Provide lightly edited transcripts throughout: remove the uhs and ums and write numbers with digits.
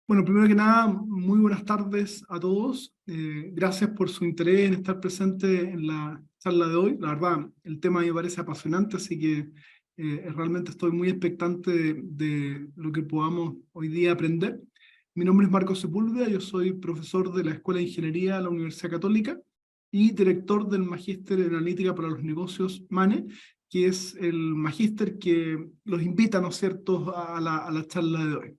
Bueno, primero que nada, muy buenas tardes a todos. Gracias por su interés en estar presente en la charla de hoy. La verdad, el tema me parece apasionante, así que realmente estoy muy expectante de lo que podamos hoy día aprender. Mi nombre es Marco Sepúlveda, yo soy profesor de la Escuela de Ingeniería de la Universidad Católica y director del Magíster en Analítica para los Negocios MANE, que es el magíster que los invita, ¿no es cierto?, a la charla de hoy.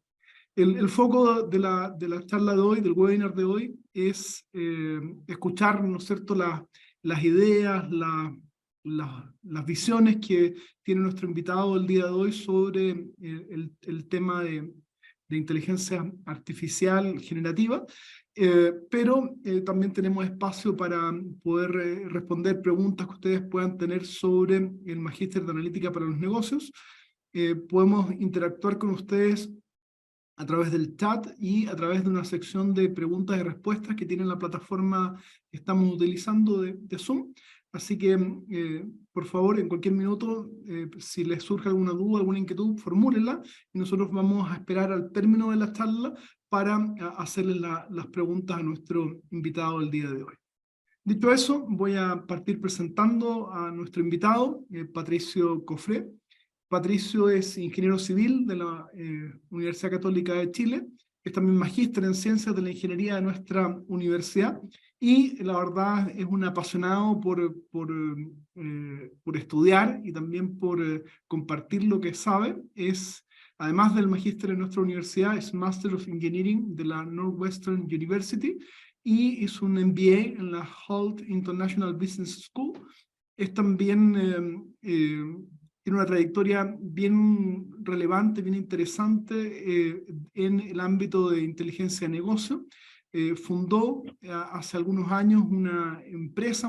El foco de la charla de hoy, del webinar de hoy, es escuchar, ¿no es cierto?, las ideas, las visiones que tiene nuestro invitado el día de hoy sobre el tema de inteligencia artificial generativa, pero también tenemos espacio para poder responder preguntas que ustedes puedan tener sobre el Magíster de Analítica para los Negocios. Podemos interactuar con ustedes a través del chat y a través de una sección de preguntas y respuestas que tiene la plataforma que estamos utilizando de Zoom. Así que, por favor, en cualquier minuto, si les surge alguna duda, alguna inquietud, formúlenla y nosotros vamos a esperar al término de la charla para hacerles las preguntas a nuestro invitado el día de hoy. Dicho eso, voy a partir presentando a nuestro invitado, Patricio Cofré. Patricio es ingeniero civil de la Universidad Católica de Chile, es también magíster en ciencias de la ingeniería de nuestra universidad y la verdad es un apasionado por estudiar y también por compartir lo que sabe. Además del magíster en nuestra universidad, es Master of Engineering de la Northwestern University y hizo un MBA en la Hult International Business School. Es también tiene una trayectoria bien relevante, bien interesante en el ámbito de inteligencia de negocio. Fundó hace algunos años una empresa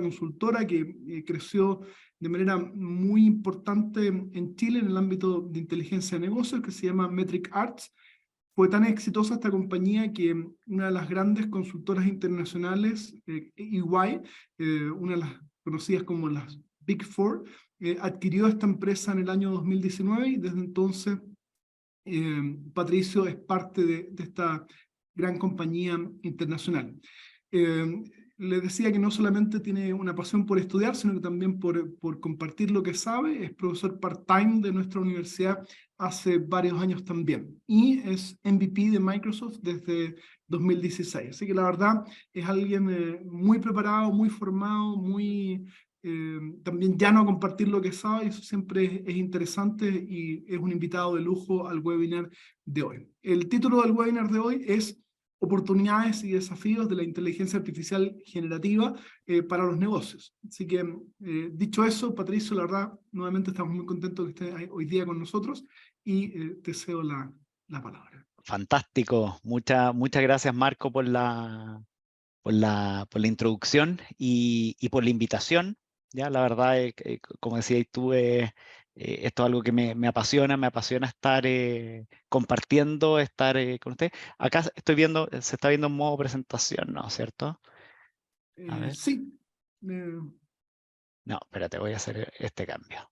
consultora que creció de manera muy importante en Chile en el ámbito de inteligencia de negocios, que se llama Metric Arts. Fue tan exitosa esta compañía que una de las grandes consultoras internacionales, EY, una de las conocidas como las Big Four, adquirió esta empresa en el año 2019 y desde entonces Patricio es parte de esta gran compañía internacional. Eh, Les decía que no solamente tiene una pasión por estudiar, sino que también por compartir lo que sabe. Es profesor part-time de nuestra universidad hace varios años también. Y es MVP de Microsoft desde 2016. Así que la verdad es alguien muy preparado, muy formado, también llano a compartir lo que sabe, y eso siempre es interesante y es un invitado de lujo al webinar de hoy. El título del webinar de hoy es Oportunidades y desafíos de la inteligencia artificial generativa para los negocios. Así que, dicho eso, Patricio, la verdad, nuevamente estamos muy contentos de que estés hoy día con nosotros y te cedo la palabra. Fantástico. Muchas gracias, Marco, por la introducción y por la invitación. Ya, la verdad, como decías tú, esto es algo que me apasiona estar compartiendo, estar con usted. Acá estoy viendo, se está viendo en modo presentación, ¿no? ¿Cierto? A ver. Sí. No, espérate, voy a hacer este cambio.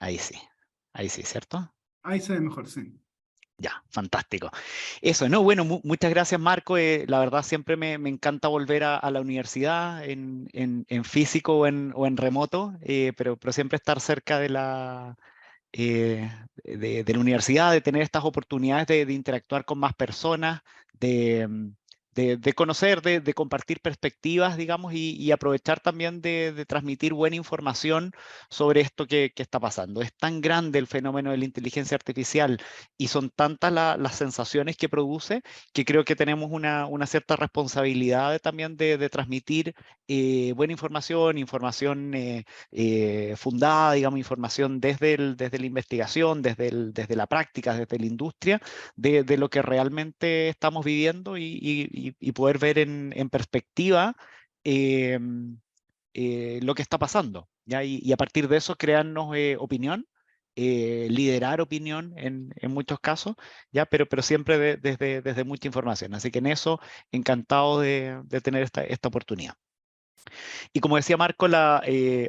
Ahí sí, ¿cierto? Ahí se ve mejor, sí. Ya, fantástico. Eso, no, bueno, muchas gracias, Marco. La verdad, siempre me encanta volver a la universidad en físico o en remoto, pero siempre estar cerca de la universidad, de tener estas oportunidades de interactuar con más personas, de conocer, de compartir perspectivas, digamos, y aprovechar también de transmitir buena información sobre esto que está pasando. Es tan grande el fenómeno de la inteligencia artificial y son tantas las sensaciones que produce que creo que tenemos una cierta responsabilidad también de transmitir buena información fundada, digamos, información desde la investigación, desde la práctica, desde la industria, de lo que realmente estamos viviendo y poder ver en perspectiva eh, lo que está pasando, ¿ya? Y a partir de eso crearnos opinión, liderar opinión en muchos casos, ¿ya? Pero siempre desde mucha información. Así que en eso, encantado de tener esta oportunidad. Y como decía Marco,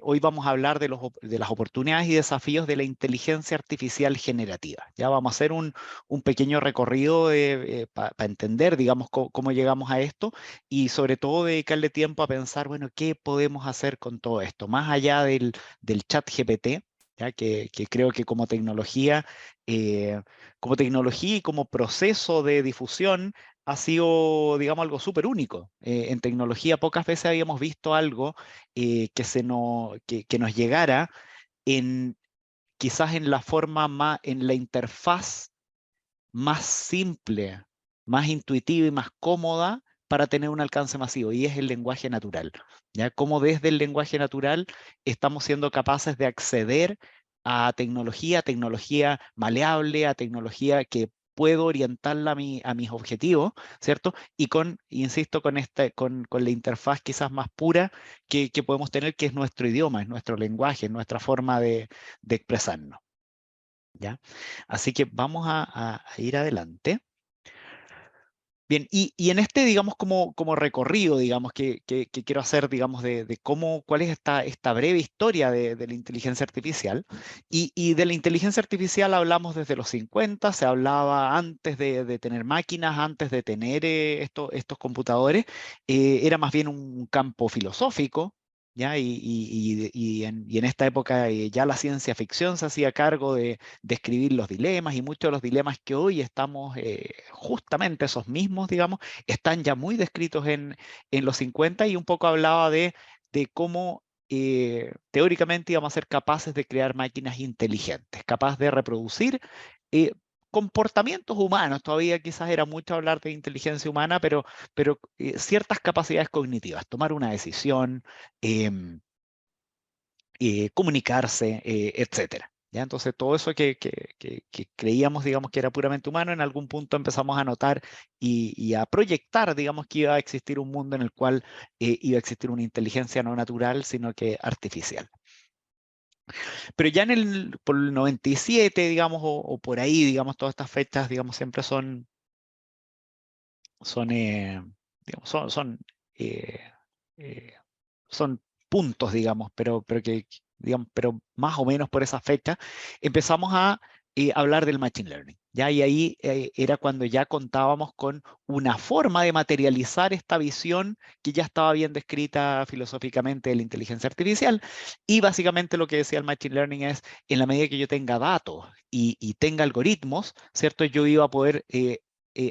hoy vamos a hablar de las oportunidades y desafíos de la inteligencia artificial generativa. Ya vamos a hacer un pequeño recorrido para entender, digamos, cómo llegamos a esto y sobre todo dedicarle tiempo a pensar, bueno, ¿qué podemos hacer con todo esto? Más allá del chat GPT, ya que creo que como tecnología y como proceso de difusión, ha sido, digamos, algo súper único. En tecnología pocas veces habíamos visto algo que nos llegara en, quizás en la forma más, en la interfaz más simple, más intuitiva y más cómoda para tener un alcance masivo, y es el lenguaje natural. ¿Ya? Como desde el lenguaje natural estamos siendo capaces de acceder a tecnología maleable, a tecnología que puedo orientarla a mis objetivos, ¿cierto? Y insisto, con la interfaz quizás más pura que podemos tener, que es nuestro idioma, es nuestro lenguaje, es nuestra forma de expresarnos. ¿Ya? Así que vamos a ir adelante. Bien, y en este, digamos, como recorrido, digamos, que quiero hacer, digamos, de cuál es esta breve historia de la inteligencia artificial. Y de la inteligencia artificial hablamos desde los 50, se hablaba antes de tener máquinas, antes de tener estos computadores. Era más bien un campo filosófico, ¿ya? Y en esta época ya la ciencia ficción se hacía cargo de describir los dilemas, y muchos de los dilemas que hoy estamos, justamente esos mismos, digamos, están ya muy descritos en los 50, y un poco hablaba de cómo teóricamente íbamos a ser capaces de crear máquinas inteligentes, capaces de reproducir eh, comportamientos humanos. Todavía quizás era mucho hablar de inteligencia humana, pero ciertas capacidades cognitivas, tomar una decisión, em, comunicarse, etcétera. ¿Ya? Entonces, todo eso que creíamos, digamos, que era puramente humano, en algún punto empezamos a notar y a proyectar, digamos, que iba a existir un mundo en el cual iba a existir una inteligencia no natural, sino que artificial. Pero ya por el 97, digamos, o por ahí, digamos, todas estas fechas, digamos, siempre son, digamos, eh, eh, son puntos, digamos, digamos, pero más o menos por esa fecha, empezamos a hablar del Machine Learning. ¿Ya? Y ahí era cuando ya contábamos con una forma de materializar esta visión que ya estaba bien descrita filosóficamente de la inteligencia artificial. Y básicamente lo que decía el Machine Learning es, en la medida que yo tenga datos y tenga algoritmos, ¿cierto? Yo iba a poder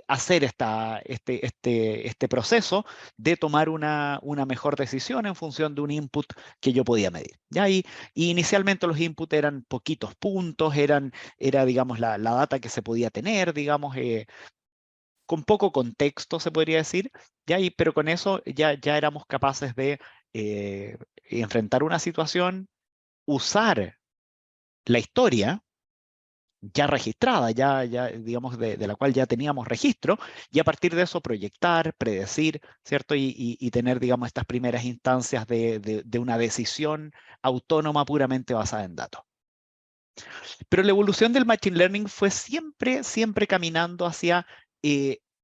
hacer este proceso de tomar una mejor decisión en función de un input que yo podía medir. ¿Ya? Y inicialmente los inputs eran poquitos puntos, era, digamos, la data que se podía tener, digamos, con poco contexto, se podría decir, ¿ya? Pero con eso ya éramos capaces de enfrentar una situación, usar la historia ya registrada, ya digamos, de la cual ya teníamos registro, y a partir de eso proyectar, predecir, ¿cierto? Y tener, digamos, estas primeras instancias de una decisión autónoma puramente basada en datos. Pero la evolución del Machine Learning fue siempre caminando hacia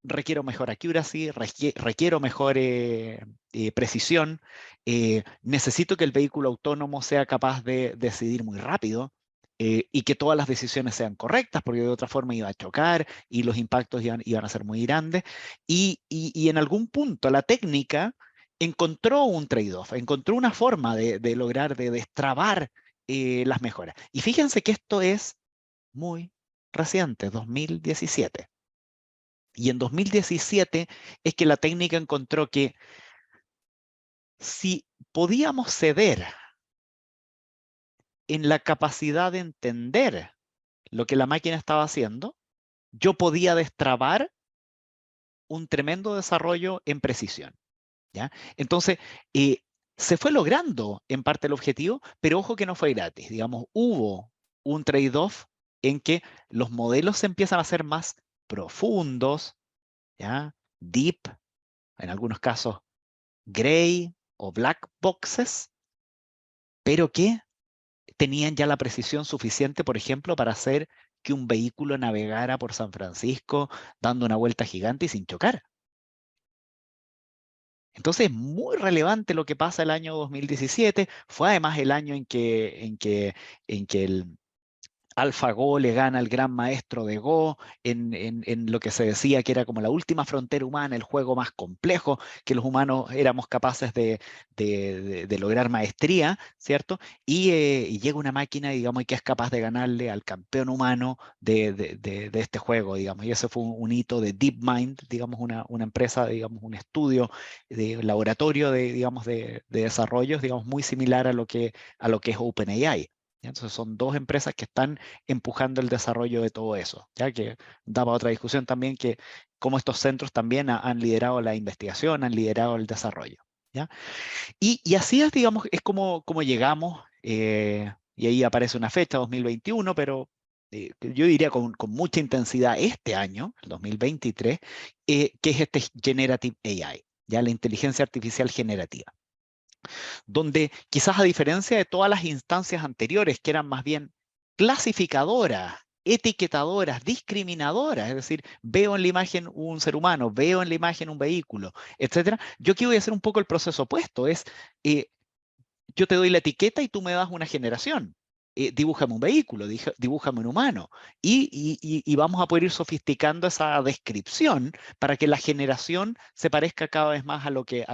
requiero mejor accuracy, requiero mejor precisión, necesito que el vehículo autónomo sea capaz de decidir muy rápido, y que todas las decisiones sean correctas, porque de otra forma iba a chocar y los impactos iban a ser muy grandes. Y en algún punto la técnica encontró un trade-off, encontró una forma de lograr, de destrabar las mejoras. Y fíjense que esto es muy reciente, 2017. Y en 2017 es que la técnica encontró que si podíamos ceder en la capacidad de entender lo que la máquina estaba haciendo, yo podía destrabar un tremendo desarrollo en precisión. ¿Ya? Entonces, se fue logrando en parte el objetivo, pero ojo que no fue gratis. Digamos, hubo un trade-off en que los modelos se empiezan a ser más profundos, ¿ya? Deep, en algunos casos gray o black boxes, pero que tenían ya la precisión suficiente, por ejemplo, para hacer que un vehículo navegara por San Francisco dando una vuelta gigante y sin chocar. Entonces es muy relevante lo que pasa el año 2017. Fue además el año en que el AlphaGo le gana al gran maestro de Go en lo que se decía que era como la última frontera humana, el juego más complejo, que los humanos éramos capaces de lograr maestría, ¿cierto? Y llega una máquina, digamos, y que es capaz de ganarle al campeón humano de este juego, digamos. Y ese fue un hito de DeepMind, digamos, una empresa, digamos, un estudio de laboratorio digamos, de desarrollos, digamos, muy similar a lo que es OpenAI. ¿Ya? Entonces son dos empresas que están empujando el desarrollo de todo eso, ya que daba otra discusión también que cómo estos centros también han liderado la investigación, han liderado el desarrollo, ¿ya? Y así es, digamos, es como llegamos, y ahí aparece una fecha, 2021, pero yo diría con mucha intensidad este año, el 2023, que es este Generative AI, ya la inteligencia artificial generativa, donde quizás a diferencia de todas las instancias anteriores, que eran más bien clasificadoras, etiquetadoras, discriminadoras, es decir, veo en la imagen un ser humano, veo en la imagen un vehículo, etcétera, yo aquí voy a hacer un poco el proceso opuesto, es eh, yo te doy la etiqueta y tú me das una generación. Dibújame un vehículo, dibújame un humano. Y vamos a poder ir sofisticando esa descripción para que la generación se parezca cada vez más a lo que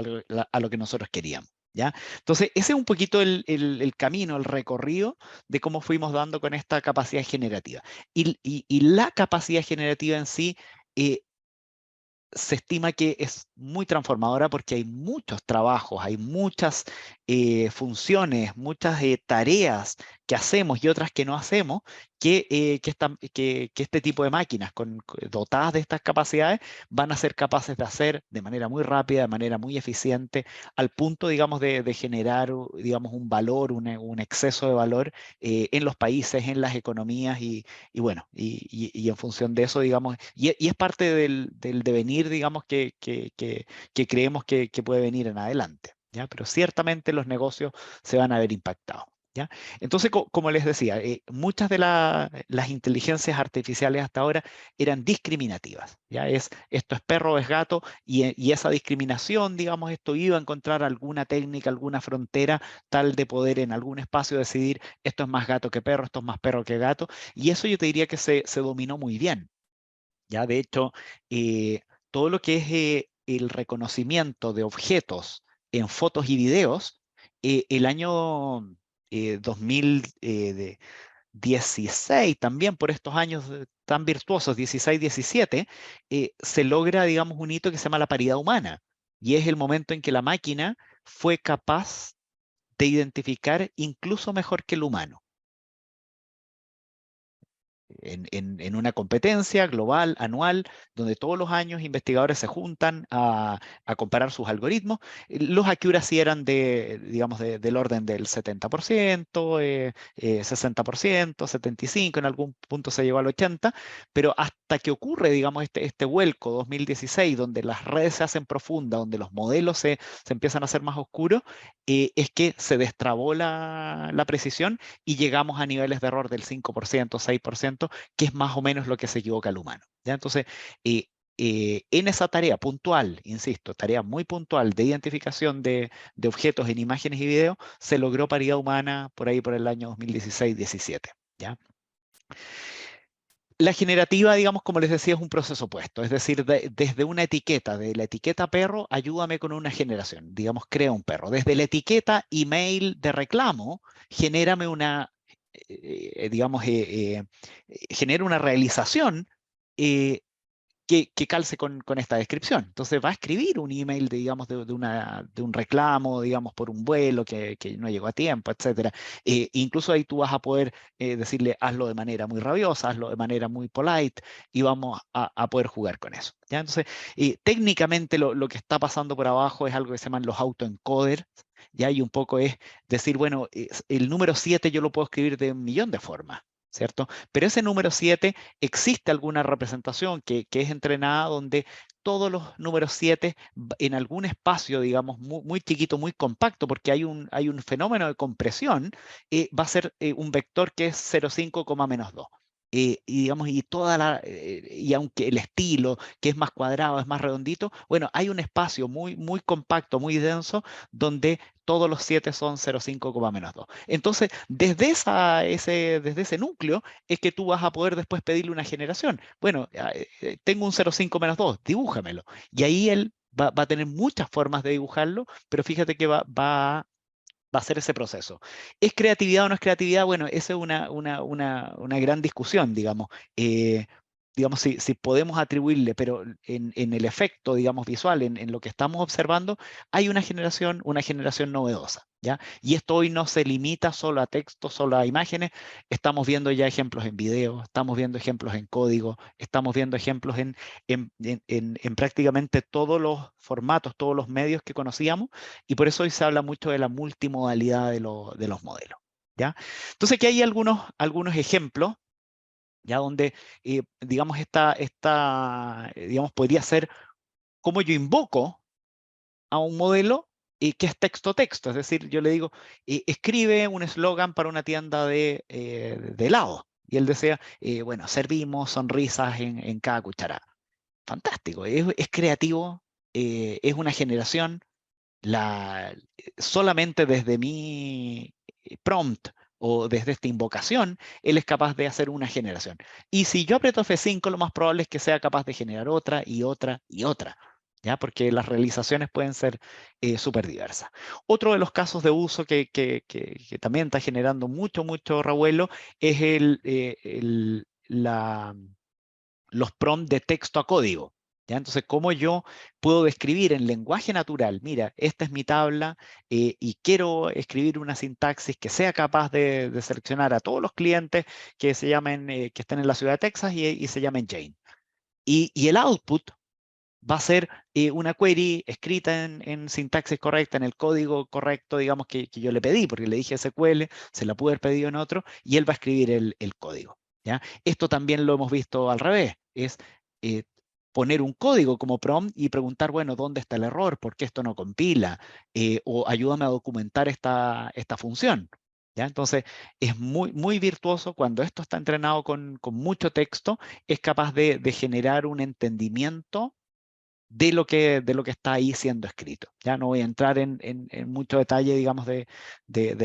nosotros queríamos. ¿Ya? Entonces, ese es un poquito el camino, el recorrido de cómo fuimos dando con esta capacidad generativa. Y la capacidad generativa en sí se estima que es muy transformadora porque hay muchos trabajos, hay muchas funciones, muchas tareas que hacemos y otras que no hacemos, que este tipo de máquinas dotadas de estas capacidades van a ser capaces de hacer de manera muy rápida, de manera muy eficiente, al punto, digamos, de generar, digamos, un valor, un exceso de valor en los países, en las economías y bueno, y en función de eso, digamos, y es parte del devenir, digamos, que creemos que puede venir en adelante, ¿ya? Pero ciertamente los negocios se van a ver impactados, ¿ya? Entonces, como les decía, muchas de las inteligencias artificiales hasta ahora eran discriminativas, ¿ya? Esto es perro o es gato, y esa discriminación, digamos, esto iba a encontrar alguna técnica, alguna frontera tal de poder en algún espacio decidir esto es más gato que perro, esto es más perro que gato, y eso yo te diría que se dominó muy bien. Ya, de hecho, eh, todo lo que es el reconocimiento de objetos en fotos y videos, el año 2016, también por estos años tan virtuosos, 16, 17, se logra, digamos, un hito que se llama la paridad humana, y es el momento en que la máquina fue capaz de identificar incluso mejor que el humano. En una competencia global, anual, donde todos los años investigadores se juntan a comparar sus algoritmos. Los accuracy eran digamos, del orden del 70%, 60%, 75%, en algún punto se llegó al 80%, pero hasta que ocurre, digamos, este vuelco 2016, donde las redes se hacen profundas, donde los modelos se empiezan a hacer más oscuros, es que se destrabó la precisión y llegamos a niveles de error del 5%, 6%, que es más o menos lo que se equivoca el humano. ¿Ya? Entonces, en esa tarea puntual, insisto, tarea muy puntual de identificación de objetos en imágenes y videos, se logró paridad humana por ahí por el año 2016-17. ¿Ya? La generativa, digamos, como les decía, es un proceso opuesto, es decir, desde una etiqueta, de la etiqueta perro, ayúdame con una generación, digamos, crea un perro. Desde la etiqueta email de reclamo, genérame digamos, genera una realización eh, que calce con esta descripción. Entonces va a escribir un email, digamos, de un reclamo, digamos, por un vuelo que no llegó a tiempo, etcétera. Incluso ahí tú vas a poder decirle, hazlo de manera muy rabiosa, hazlo de manera muy polite, y vamos a poder jugar con eso. ¿Ya? Entonces, técnicamente lo que está pasando por abajo es algo que se llaman los autoencoders. Ya, y un poco es decir, bueno, el número 7 yo lo puedo escribir de un millón de formas, ¿cierto? Pero ese número 7 existe alguna representación que es entrenada donde todos los números 7 en algún espacio, digamos, muy, muy chiquito, muy compacto, porque hay un fenómeno de compresión, va a ser un vector que es 0,5, -2. digamos, y aunque el estilo, que es más cuadrado, es más redondito, bueno, hay un espacio muy, muy compacto, muy denso, donde todos los 7 son 0,5, Entonces, desde ese núcleo es que tú vas a poder después pedirle una generación. Bueno, tengo un 0,5 - 2, dibújamelo. Y ahí él va a tener muchas formas de dibujarlo, pero fíjate que va a ser ese proceso. ¿Es creatividad o no es creatividad? Bueno, esa es una gran discusión, digamos. Digamos, si podemos atribuirle, pero en el efecto, digamos, visual, en lo que estamos observando, hay una generación novedosa, ¿ya? Y esto hoy no se limita solo a texto, solo a imágenes. Estamos viendo ya ejemplos en video, estamos viendo ejemplos en código, estamos viendo ejemplos en prácticamente todos los formatos, todos los medios que conocíamos, y por eso hoy se habla mucho de la multimodalidad de los modelos, ¿ya? Entonces, aquí hay algunos ejemplos, ya donde, digamos, digamos, podría ser cómo yo invoco a un modelo que es texto-texto. Es decir, yo le digo, escribe un eslogan para una tienda de helado. Y él decía, bueno, servimos sonrisas en cada cucharada. Fantástico, es creativo, es una generación. Solamente desde mi prompt o desde esta invocación, él es capaz de hacer una generación. Y si yo aprieto F5, lo más probable es que sea capaz de generar otra y otra y otra, ¿ya? Porque las realizaciones pueden ser súper diversas. Otro de los casos de uso que también está generando mucho, mucho revuelo es los prompts de texto a código. ¿Ya? Entonces, ¿cómo yo puedo describir en lenguaje natural? Mira, esta es mi tabla y quiero escribir una sintaxis que sea capaz de seleccionar a todos los clientes que se llamen, que estén en la ciudad de Texas y se llamen Jane. Y el output va a ser una query escrita en sintaxis correcta, en el código correcto, digamos, que yo le pedí, porque le dije SQL, se la pude haber pedido en otro, y él va a escribir el código. ¿Ya? Esto también lo hemos visto al revés, es eh, poner un código como prompt y preguntar, bueno, ¿dónde está el error? ¿Por qué esto no compila? O ayúdame a documentar esta función. ¿Ya? Entonces, es muy, muy virtuoso cuando esto está entrenado con mucho texto, es capaz de generar un entendimiento de lo que está ahí siendo escrito. Ya no voy a entrar en mucho detalle, digamos, de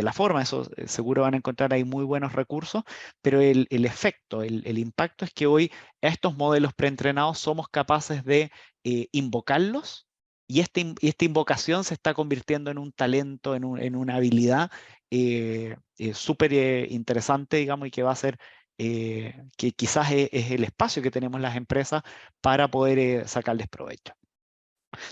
la forma, eso seguro van a encontrar ahí muy buenos recursos, pero el efecto, el impacto es que hoy a estos modelos preentrenados somos capaces de invocarlos, y esta invocación se está convirtiendo en un talento, en una habilidad súper interesante, digamos, y que va a ser, que quizás es el espacio que tenemos las empresas para poder sacarles provecho.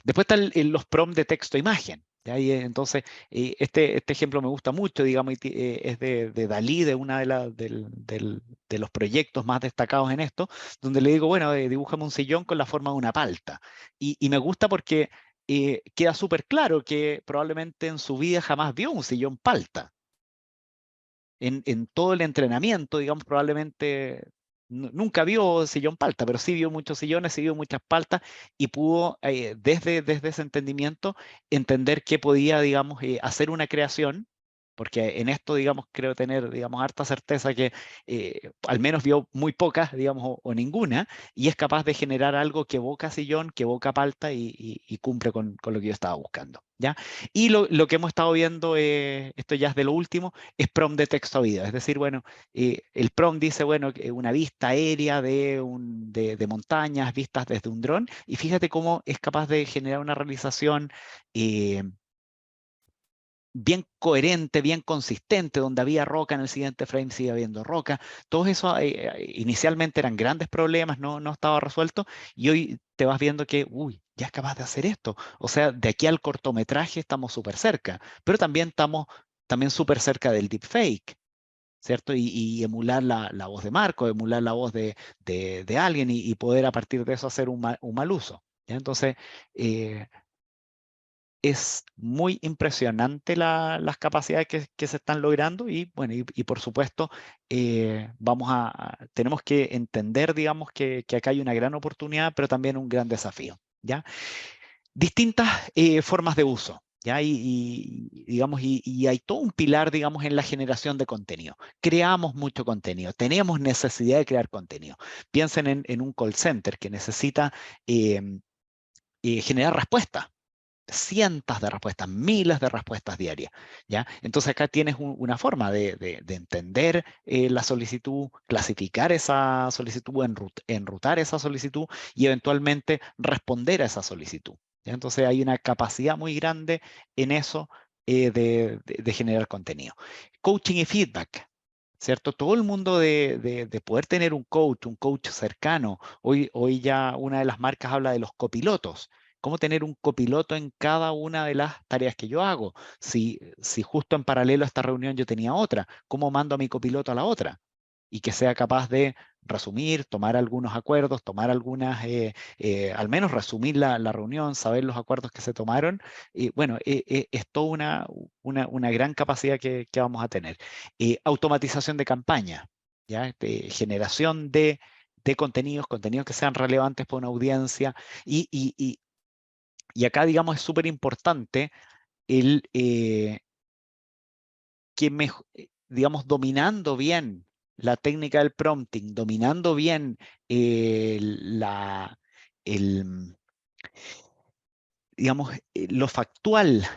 Después están los prompts de texto-imagen. Entonces, este ejemplo me gusta mucho, digamos, es de Dalí, de una de los proyectos más destacados en esto, donde le digo, bueno, dibújame un sillón con la forma de una palta. Y me gusta porque queda súper claro que probablemente en su vida jamás vio un sillón palta. En todo el entrenamiento, digamos, probablemente nunca vio sillón palta, pero sí vio muchos sillones, sí vio muchas paltas, y pudo, desde ese entendimiento, entender que podía, digamos, hacer una creación, porque en esto, digamos, creo tener, digamos, harta certeza que al menos vio muy pocas, digamos, o ninguna, y es capaz de generar algo que evoca sillón, que evoca palta y cumple con lo que yo estaba buscando, ¿ya? Y lo que hemos estado viendo, esto ya es de lo último, es prompt de texto a video. Es decir, bueno, el prompt dice, bueno, una vista aérea de montañas vistas desde un dron, y fíjate cómo es capaz de generar una realización eh, bien coherente, bien consistente, donde había roca, en el siguiente frame sigue habiendo roca. Todo eso inicialmente eran grandes problemas, no estaba resuelto, y hoy te vas viendo que, uy, ya es capaz de hacer esto. O sea, de aquí al cortometraje estamos súper cerca, pero también estamos también súper cerca del deepfake, ¿cierto? Y emular la voz de Marco, emular la voz de alguien, y poder a partir de eso hacer un mal uso. ¿Ya? Entonces, es muy impresionante las capacidades que se están logrando, y bueno, y por supuesto, tenemos que entender, digamos, que acá hay una gran oportunidad, pero también un gran desafío, ¿ya? Distintas formas de uso. ¿ya? Digamos, y hay todo un pilar, digamos, en la generación de contenido. Creamos mucho contenido, tenemos necesidad de crear contenido. Piensen en un call center que necesita generar respuestas, cientos de respuestas, miles de respuestas diarias, ¿ya? Entonces acá tienes una forma de entender la solicitud, clasificar esa solicitud, enrutar esa solicitud y eventualmente responder a esa solicitud, ¿ya? Entonces hay una capacidad muy grande en eso de generar contenido. Coaching y feedback. ¿Cierto? Todo el mundo de poder tener un coach cercano. Hoy ya una de las marcas habla de los copilotos. Cómo tener un copiloto en cada una de las tareas que yo hago. Si justo en paralelo a esta reunión yo tenía otra, ¿cómo mando a mi copiloto a la otra? Y que sea capaz de resumir, tomar algunos acuerdos, tomar algunas, al menos resumir la reunión, saber los acuerdos que se tomaron. Y bueno, es toda una gran capacidad que vamos a tener. Automatización de campaña, ¿ya? Generación de contenidos que sean relevantes para una audiencia y acá, digamos, es súper importante el que, digamos, dominando bien la técnica del prompting, dominando bien el, digamos, lo factual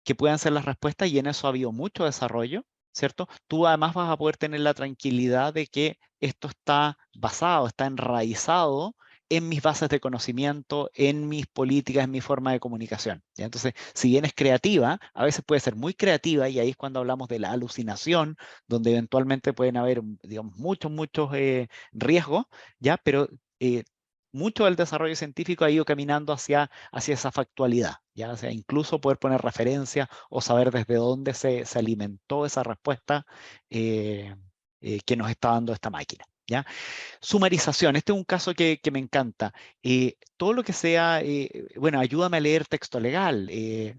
que puedan ser las respuestas, y en eso ha habido mucho desarrollo, ¿cierto? Tú además vas a poder tener la tranquilidad de que esto está basado, está enraizado en mis bases de conocimiento, en mis políticas, en mi forma de comunicación, ¿ya? Entonces, si bien es creativa, a veces puede ser muy creativa, y ahí es cuando hablamos de la alucinación, donde eventualmente pueden haber, digamos, muchos riesgos, ¿ya? Pero mucho del desarrollo científico ha ido caminando hacia esa factualidad, ¿ya? O sea, incluso poder poner referencia o saber desde dónde se alimentó esa respuesta que nos está dando esta máquina, ¿ya? Sumarización, este es un caso que me encanta. Todo lo que sea, bueno, ayúdame a leer texto legal,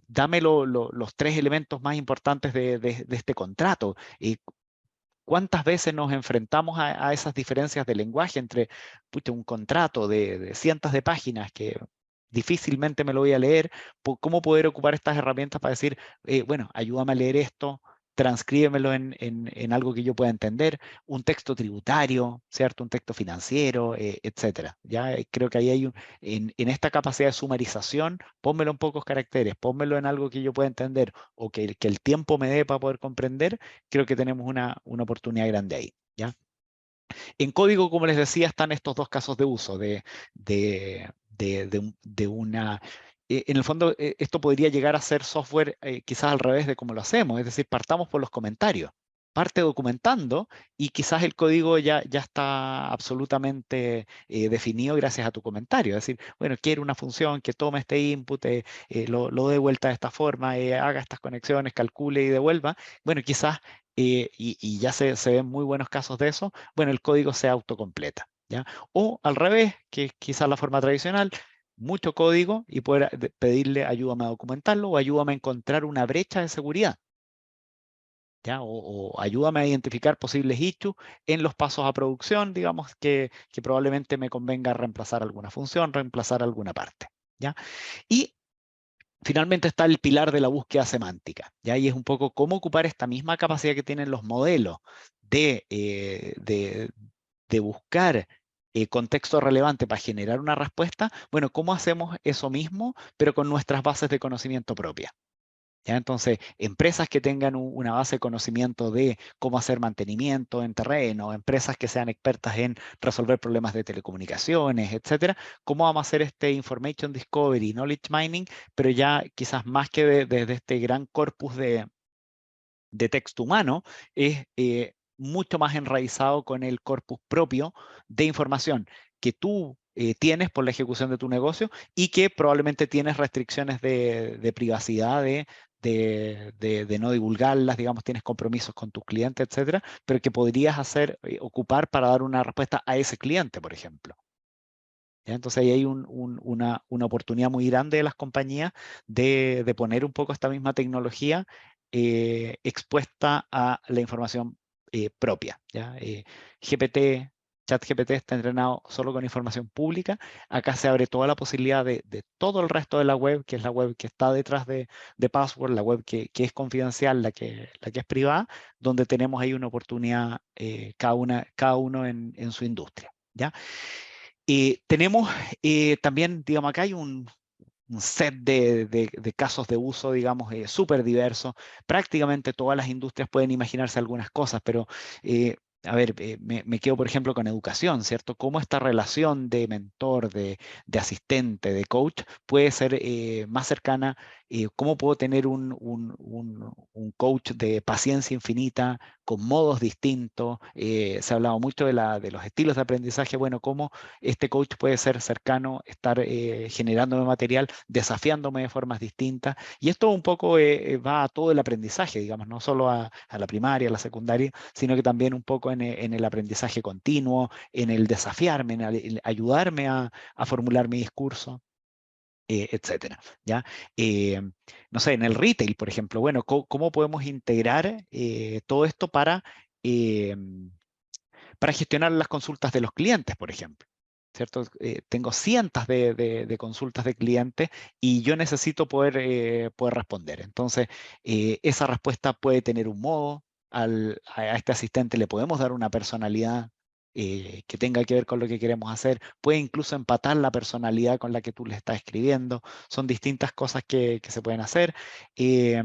dame los 3 elementos más importantes de este contrato. ¿Cuántas veces nos enfrentamos a esas diferencias de lenguaje entre pucha, un contrato de cientos de páginas que difícilmente me lo voy a leer? ¿Cómo poder ocupar estas herramientas para decir, bueno, ayúdame a leer esto, transcríbemelo en algo que yo pueda entender? Un texto tributario, ¿cierto? Un texto financiero, etcétera. Ya creo que ahí hay en esta capacidad de sumarización, pónmelo en pocos caracteres, pónmelo en algo que yo pueda entender o que el tiempo me dé para poder comprender. Creo que tenemos una oportunidad grande ahí, ¿ya? En código, como les decía, están estos dos casos de uso de una... En el fondo, esto podría llegar a ser software quizás al revés de cómo lo hacemos, es decir, partamos por los comentarios. Parte documentando y quizás el código ya está absolutamente definido gracias a tu comentario. Es decir, bueno, quiero una función que tome este input, lo dé vuelta de esta forma, haga estas conexiones, calcule y devuelva. Bueno, quizás, y ya se ven muy buenos casos de eso, bueno, el código se autocompleta, ¿ya? O al revés, que quizás la forma tradicional, mucho código y poder pedirle ayúdame a documentarlo o ayúdame a encontrar una brecha de seguridad, ¿ya? O ayúdame a identificar posibles issues en los pasos a producción, digamos que probablemente me convenga reemplazar alguna función, reemplazar alguna parte, ¿ya? Y finalmente está el pilar de la búsqueda semántica, ¿ya? Y es un poco cómo ocupar esta misma capacidad que tienen los modelos de, eh, de, de buscar contexto relevante para generar una respuesta. Bueno, ¿cómo hacemos eso mismo, pero con nuestras bases de conocimiento propias? ¿Ya? Entonces, empresas que tengan una base de conocimiento de cómo hacer mantenimiento en terreno, empresas que sean expertas en resolver problemas de telecomunicaciones, etcétera, ¿cómo vamos a hacer este Information Discovery, Knowledge Mining, pero ya quizás más que desde este gran corpus de texto humano, es mucho más enraizado con el corpus propio de información que tú tienes por la ejecución de tu negocio y que probablemente tienes restricciones de privacidad, de no divulgarlas, digamos, tienes compromisos con tus clientes, etcétera, pero que podrías ocupar para dar una respuesta a ese cliente, por ejemplo. ¿Ya? Entonces ahí hay una oportunidad muy grande de las compañías de poner un poco esta misma tecnología expuesta a la información propia, ¿ya? GPT, ChatGPT está entrenado solo con información pública. Acá se abre toda la posibilidad de todo el resto de la web, que es la web que está detrás de Password, la web que es confidencial, la que es privada, donde tenemos ahí una oportunidad cada uno en su industria, ¿ya? Tenemos también, digamos, acá hay un set de casos de uso, digamos, súper diverso. Prácticamente todas las industrias pueden imaginarse algunas cosas, pero a ver, me quedo, por ejemplo, con educación, ¿cierto? Cómo esta relación de mentor, de asistente, de coach, puede ser más cercana. Cómo puedo tener un coach de paciencia infinita, con modos distintos. Se ha hablado mucho de los estilos de aprendizaje. Bueno, cómo este coach puede ser cercano, estar generándome material, desafiándome de formas distintas. Y esto un poco va a todo el aprendizaje, digamos, no solo a la primaria, a la secundaria, sino que también un poco en el aprendizaje continuo, en el desafiarme, en ayudarme a formular mi discurso. Etcétera, ¿ya? No sé, en el retail, por ejemplo, bueno, ¿cómo podemos integrar todo esto eh, para gestionar las consultas de los clientes, por ejemplo? ¿Cierto? Tengo cientos de consultas de clientes y yo necesito poder responder. Entonces, esa respuesta puede tener un modo. A este asistente le podemos dar una personalidad que tenga que ver con lo que queremos hacer. Puede incluso empatar la personalidad con la que tú le estás escribiendo. Son distintas cosas que se pueden hacer. eh,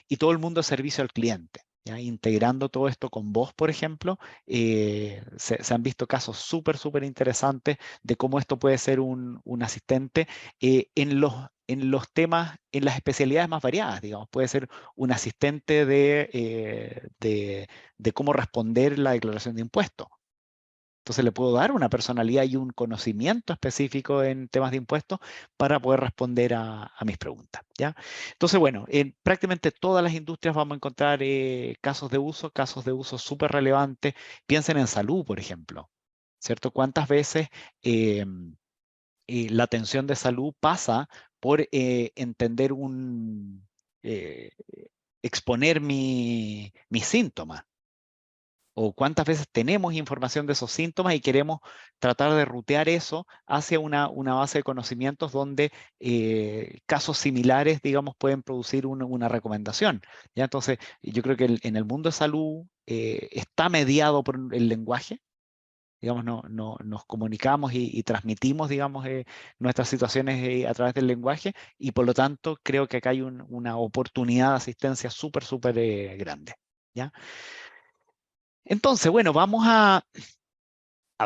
y todo el mundo es servicio al cliente. ¿Ya? Integrando todo esto con voz, por ejemplo, se han visto casos súper interesantes de cómo esto puede ser un asistente en los temas, en las especialidades más variadas, digamos. Puede ser un asistente de cómo responder la declaración de impuestos. Entonces le puedo dar una personalidad y un conocimiento específico en temas de impuestos para poder responder a mis preguntas, ¿ya? Entonces, bueno, en prácticamente todas las industrias vamos a encontrar casos de uso súper relevantes. Piensen en salud, por ejemplo, ¿cierto? ¿Cuántas veces eh, la atención de salud pasa por entender eh, exponer mis síntomas? O cuántas veces tenemos información de esos síntomas y queremos tratar de rutear eso hacia una base de conocimientos donde casos similares, digamos, pueden producir una recomendación. ¿Ya? Entonces, yo creo que en el mundo de salud está mediado por el lenguaje. Digamos, nos comunicamos y transmitimos, digamos, nuestras situaciones a través del lenguaje y por lo tanto creo que acá hay una oportunidad de asistencia súper grande. ¿Ya? Entonces, bueno, vamos a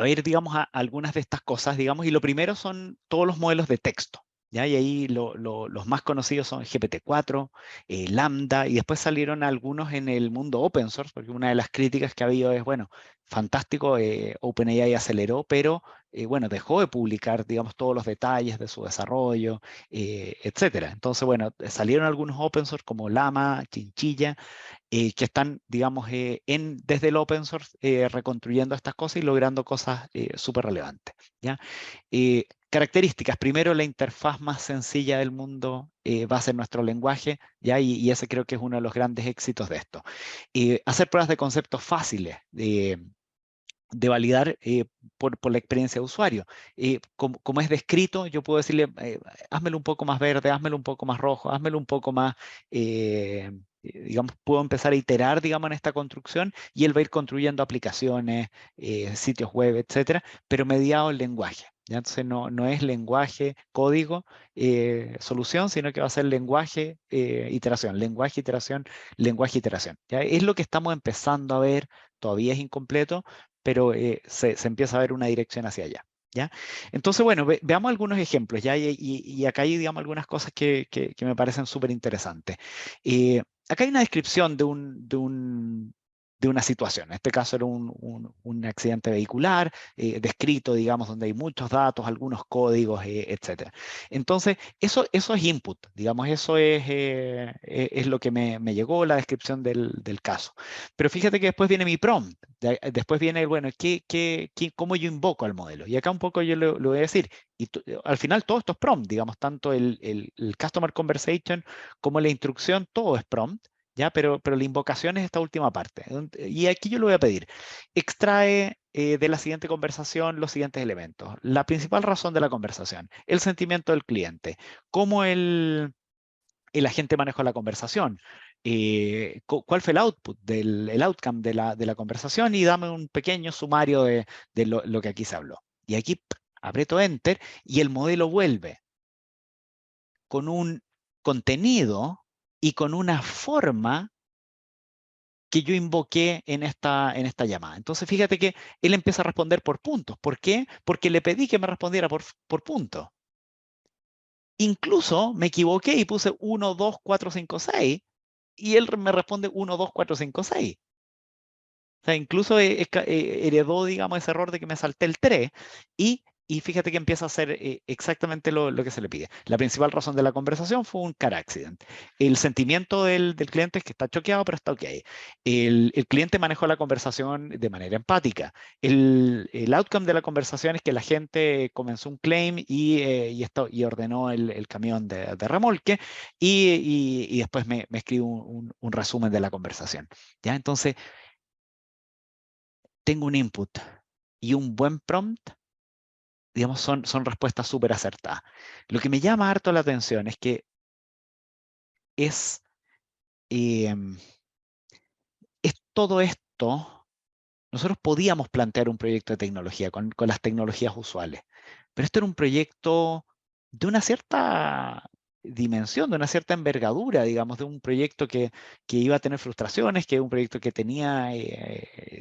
ver, digamos, algunas de estas cosas, digamos, y lo primero son todos los modelos de texto, ¿ya? Y ahí los más conocidos son GPT-4, Lambda, y después salieron algunos en el mundo open source, porque una de las críticas que ha habido es, bueno, fantástico, OpenAI aceleró, pero, bueno, dejó de publicar, digamos, todos los detalles de su desarrollo, etcétera. Entonces, bueno, salieron algunos open source como Llama, Chinchilla, que están, digamos, desde el open source reconstruyendo estas cosas y logrando cosas súper relevantes, ¿ya? Características. Primero, la interfaz más sencilla del mundo va a ser nuestro lenguaje, ¿ya? Y ese creo que es uno de los grandes éxitos de esto. Hacer pruebas de conceptos fáciles. De validar por la experiencia de usuario. Como es descrito, yo puedo decirle, házmelo un poco más verde, házmelo un poco más rojo, házmelo un poco más, digamos, puedo empezar a iterar, digamos, en esta construcción y él va a ir construyendo aplicaciones, sitios web, etcétera, pero mediado el lenguaje. ¿Ya? Entonces no es lenguaje, código, solución, sino que va a ser lenguaje, iteración, lenguaje, iteración, lenguaje, iteración. ¿Ya? Es lo que estamos empezando a ver, todavía es incompleto, pero se empieza a ver una dirección hacia allá. ¿Ya? Entonces, bueno, veamos algunos ejemplos, ¿ya? Y acá hay, digamos, algunas cosas que me parecen súper interesantes. Acá hay una descripción de una situación. En este caso era un accidente vehicular, descrito, digamos, donde hay muchos datos, algunos códigos, etcétera. Entonces, eso es input, digamos, eso es lo que me llegó, la descripción del caso. Pero fíjate que después viene mi prompt. Después viene, bueno, ¿cómo yo invoco al modelo? Y acá un poco yo le voy a decir, al final todo esto es prompt, digamos, tanto el Customer Conversation como la instrucción, todo es prompt, ¿ya? Pero la invocación es esta última parte. Y aquí yo le voy a pedir, extrae de la siguiente conversación los siguientes elementos. La principal razón de la conversación, el sentimiento del cliente, cómo el agente manejó la conversación, cuál fue el output, el outcome de la conversación, y dame un pequeño sumario de lo que aquí se habló. Y aquí aprieto Enter y el modelo vuelve con un contenido y con una forma que yo invoqué en esta llamada. Entonces, fíjate que él empieza a responder por puntos. ¿Por qué? Porque le pedí que me respondiera por puntos. Incluso me equivoqué y puse 1, 2, 4, 5, 6, y él me responde 1, 2, 4, 5, 6. O sea, incluso heredó, digamos, ese error de que me salté el 3, y fíjate que empieza a hacer exactamente lo que se le pide. La principal razón de la conversación fue un car accident. El sentimiento del cliente es que está choqueado, pero está ok. El cliente manejó la conversación de manera empática. El outcome de la conversación es que la gente comenzó un claim y ordenó el camión de remolque, y después me escribe un resumen de la conversación. ¿Ya? Entonces, tengo un input y un buen prompt, digamos, son respuestas súper acertadas. Lo que me llama harto la atención es que es, eh, es todo esto. Nosotros podíamos plantear un proyecto de tecnología con las tecnologías usuales, pero esto era un proyecto de una cierta dimensión, de una cierta envergadura, digamos, de un proyecto que iba a tener frustraciones, que un proyecto que tenía,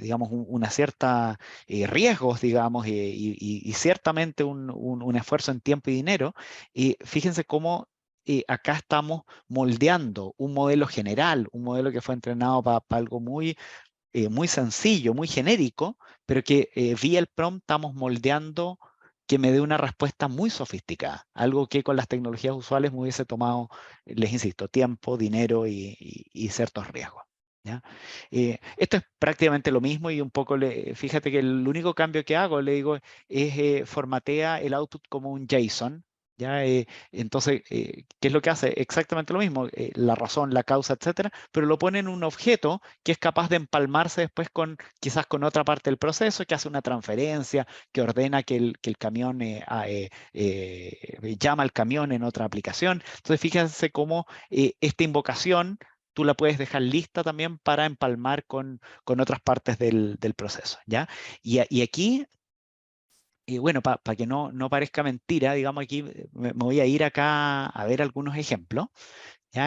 digamos, una cierta riesgos, digamos, y ciertamente un esfuerzo en tiempo y dinero. Y fíjense cómo acá estamos moldeando un modelo general, un modelo que fue entrenado para algo muy sencillo, muy genérico, pero que vía el prompt estamos moldeando que me dé una respuesta muy sofisticada, algo que con las tecnologías usuales me hubiese tomado, les insisto, tiempo, dinero y ciertos riesgos. ¿Ya? Esto es prácticamente lo mismo, y un poco, fíjate que el único cambio que hago, le digo, es formatea el output como un JSON. ¿Ya? Entonces, ¿qué es lo que hace? Exactamente lo mismo, la razón, la causa, etcétera, pero lo pone en un objeto que es capaz de empalmarse después quizás con otra parte del proceso, que hace una transferencia, que ordena que el camión llama al camión en otra aplicación. Entonces, fíjense cómo esta invocación tú la puedes dejar lista también para empalmar con otras partes del proceso. ¿Ya? Y aquí, bueno, para que no parezca mentira, digamos, aquí me voy a ir acá a ver algunos ejemplos. ¿Ya?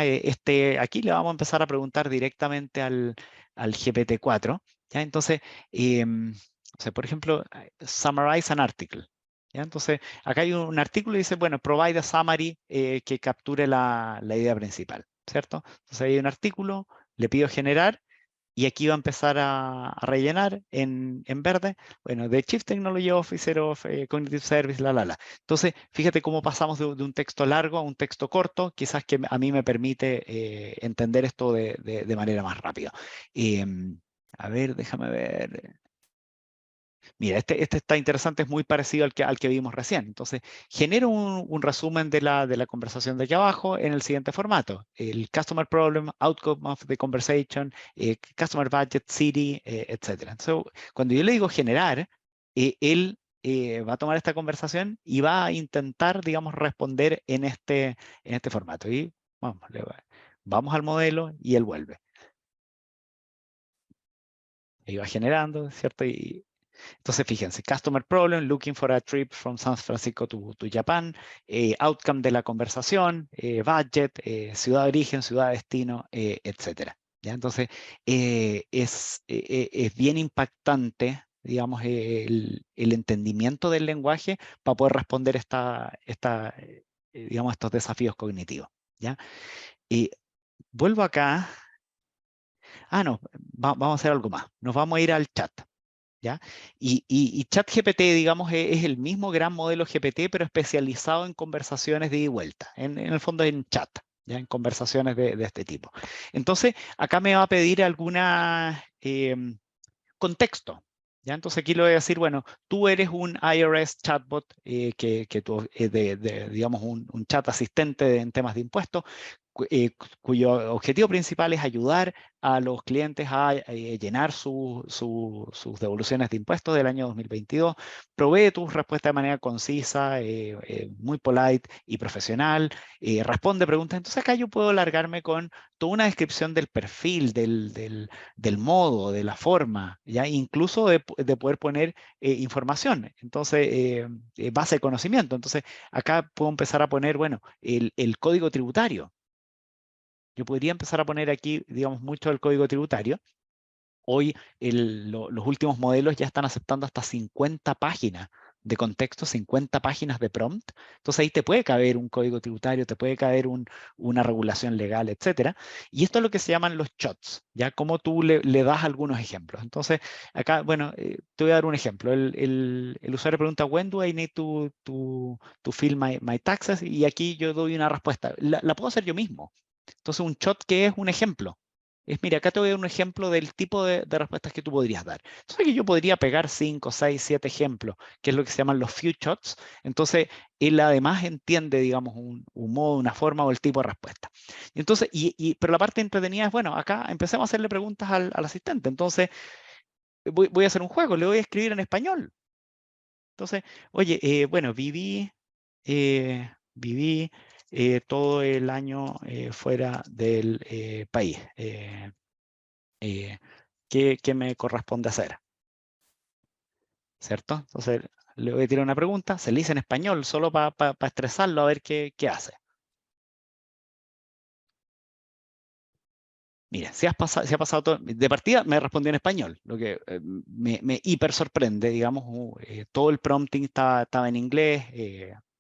Aquí le vamos a empezar a preguntar directamente al GPT-4. ¿Ya? Entonces, o sea, por ejemplo, summarize an article. ¿Ya? Entonces, acá hay un artículo y dice, bueno, provide a summary que capture la idea principal, ¿cierto? Entonces, hay un artículo, le pido generar, y aquí va a empezar a rellenar en verde, bueno, de Chief Technology Officer of Cognitive Service, Entonces, fíjate cómo pasamos de un texto largo a un texto corto, quizás que a mí me permite entender esto de manera más rápida. A ver, déjame ver. Mira, este está interesante, es muy parecido al que vimos recién. Entonces, genero un resumen de la conversación de aquí abajo en el siguiente formato. El Customer Problem, Outcome of the Conversation, Customer Budget, City, etc. Entonces, cuando yo le digo generar, él va a tomar esta conversación y va a intentar, digamos, responder en este formato. Y vamos al modelo y él vuelve. Y va generando, ¿cierto? Entonces, fíjense, Customer Problem, Looking for a Trip from San Francisco to Japan, Outcome de la conversación, Budget, Ciudad de origen, ciudad de destino, etcétera. ¿Ya? Entonces, es bien impactante, digamos, el entendimiento del lenguaje para poder responder digamos, estos desafíos cognitivos. ¿Ya? Y vuelvo acá. No, vamos a hacer algo más. Nos vamos a ir al chat. ¿Ya? Y ChatGPT, digamos, es el mismo gran modelo GPT, pero especializado en conversaciones de ida y vuelta, en el fondo en chat, ¿ya? En conversaciones de este tipo. Entonces, acá me va a pedir alguna contexto. ¿Ya? Entonces aquí le voy a decir, bueno, tú eres un IRS chatbot, digamos, un chat asistente en temas de impuestos. cuyo objetivo principal es ayudar a los clientes a llenar sus devoluciones de impuestos del año 2022. Provee tu respuesta de manera concisa, muy polite y profesional. Responde preguntas. Entonces acá yo puedo largarme con toda una descripción del perfil, del modo, de la forma, ¿ya? Incluso de poder poner información. Entonces, base de conocimiento. Entonces, acá puedo empezar a poner, bueno, el código tributario. Yo podría empezar a poner aquí, digamos, mucho del código tributario. Hoy los últimos modelos ya están aceptando hasta 50 páginas de contexto, 50 páginas de prompt. Entonces ahí te puede caber un código tributario, te puede caber una regulación legal, etcétera. Y esto es lo que se llaman los shots, ya como tú le das algunos ejemplos. Entonces acá, bueno, te voy a dar un ejemplo. El usuario pregunta, when do I need to fill my taxes? Y aquí yo doy una respuesta. La puedo hacer yo mismo. Entonces un shot que es un ejemplo. Mira, acá te voy a dar un ejemplo del tipo de respuestas que tú podrías dar. Entonces aquí yo podría pegar 5, 6, 7 ejemplos, que es lo que se llaman los few shots. Entonces él además entiende, digamos, un modo, una forma o el tipo de respuesta. Entonces, pero la parte entretenida es, bueno, acá empecemos a hacerle preguntas al asistente. Entonces voy a hacer un juego, le voy a escribir en español. Entonces, oye, bueno, viví todo el año fuera del país. ¿Qué me corresponde hacer? ¿Cierto? Entonces le voy a tirar una pregunta, se le dice en español, solo para estresarlo a ver qué hace. Mira, si ha pasado todo, de partida me respondió en español, lo que me hiper sorprende, digamos, todo el prompting estaba en inglés,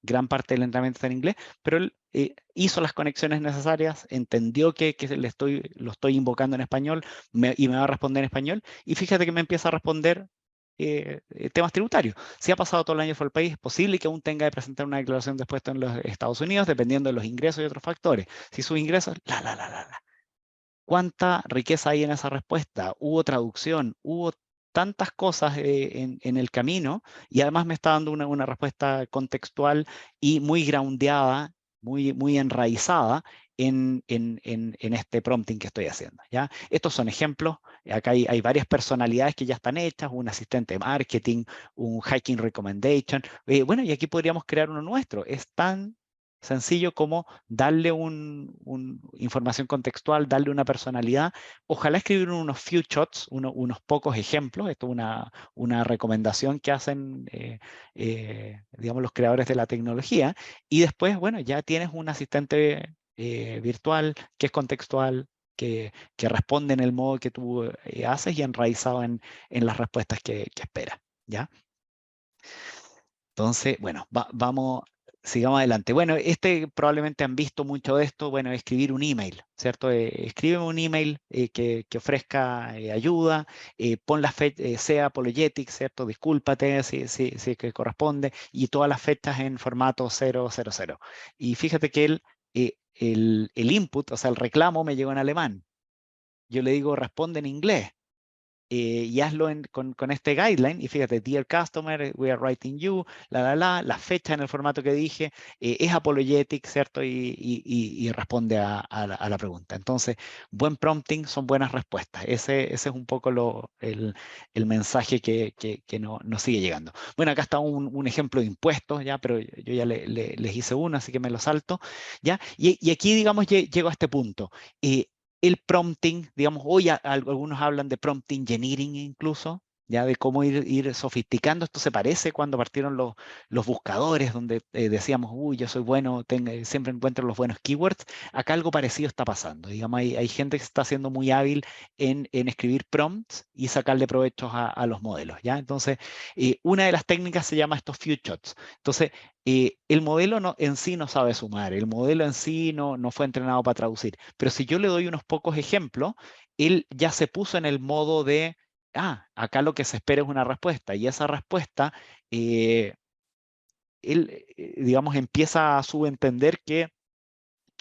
gran parte del entrenamiento está en inglés, pero él hizo las conexiones necesarias, entendió que lo estoy invocando en español y me va a responder en español, y fíjate que me empieza a responder temas tributarios. Si ha pasado todo el año por el país, es posible que aún tenga que presentar una declaración de impuestos en los Estados Unidos, dependiendo de los ingresos y otros factores. Si sus ingresos, ¿cuánta riqueza hay en esa respuesta? Hubo traducción, hubo tantas cosas en el camino y además me está dando una respuesta contextual y muy groundeada, muy enraizada en este prompting que estoy haciendo, ¿ya? Estos son ejemplos. Acá hay varias personalidades que ya están hechas, un asistente de marketing, un hiking recommendation. Bueno, y aquí podríamos crear uno nuestro. Es tan sencillo como darle información contextual, darle una personalidad. Ojalá escribir unos few shots, unos pocos ejemplos. Esto es una recomendación que hacen, digamos, los creadores de la tecnología. Y después, bueno, ya tienes un asistente virtual que es contextual, que responde en el modo que tú haces y enraizado en las respuestas que esperas, ¿ya? Entonces, bueno, sigamos adelante. Bueno, probablemente han visto mucho de esto, bueno, escribir un email, ¿cierto? Escríbeme un email que ofrezca ayuda, pon la fecha, sea apologetic, ¿cierto? Discúlpate si que corresponde, y todas las fechas en formato 000. Y fíjate que el input, o sea, el reclamo me llegó en alemán. Yo le digo, responde en inglés. Y hazlo con este guideline, y fíjate, dear customer, we are writing you, la fecha en el formato que dije, es apologetic, ¿cierto? Y responde a la pregunta. Entonces, buen prompting son buenas respuestas. Ese es un poco el mensaje que nos sigue llegando. Bueno, acá está un ejemplo de impuestos, ¿ya? Pero yo ya les hice uno, así que me lo salto, ¿ya? Y aquí, digamos, llego a este punto. El prompting, digamos, hoy algunos hablan de prompt engineering incluso, ya de cómo ir sofisticando. Esto se parece cuando partieron los buscadores, donde decíamos, uy, yo soy bueno, siempre encuentro los buenos keywords. Acá algo parecido está pasando. Digamos, hay gente que está siendo muy hábil en escribir prompts y sacarle provechos a los modelos, ¿ya? Entonces, una de las técnicas se llama estos few shots. Entonces, el modelo en sí no sabe sumar, el modelo en sí no fue entrenado para traducir, pero si yo le doy unos pocos ejemplos, él ya se puso en el modo de, acá lo que se espera es una respuesta, y esa respuesta, él, digamos, empieza a subentender que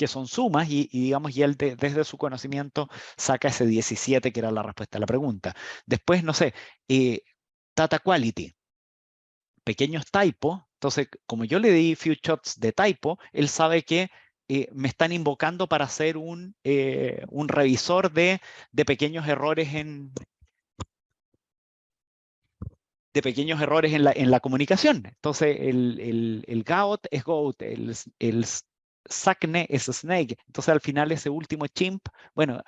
son sumas digamos, y él desde su conocimiento saca ese 17 que era la respuesta a la pregunta. Después, no sé, data quality, pequeños typos. Entonces, como yo le di few shots de typo, él sabe que me están invocando para hacer un revisor de pequeños errores en la comunicación. Entonces, el GAUT es GOAT, el SACNE es SNAKE. Entonces, al final, ese último chimp, bueno,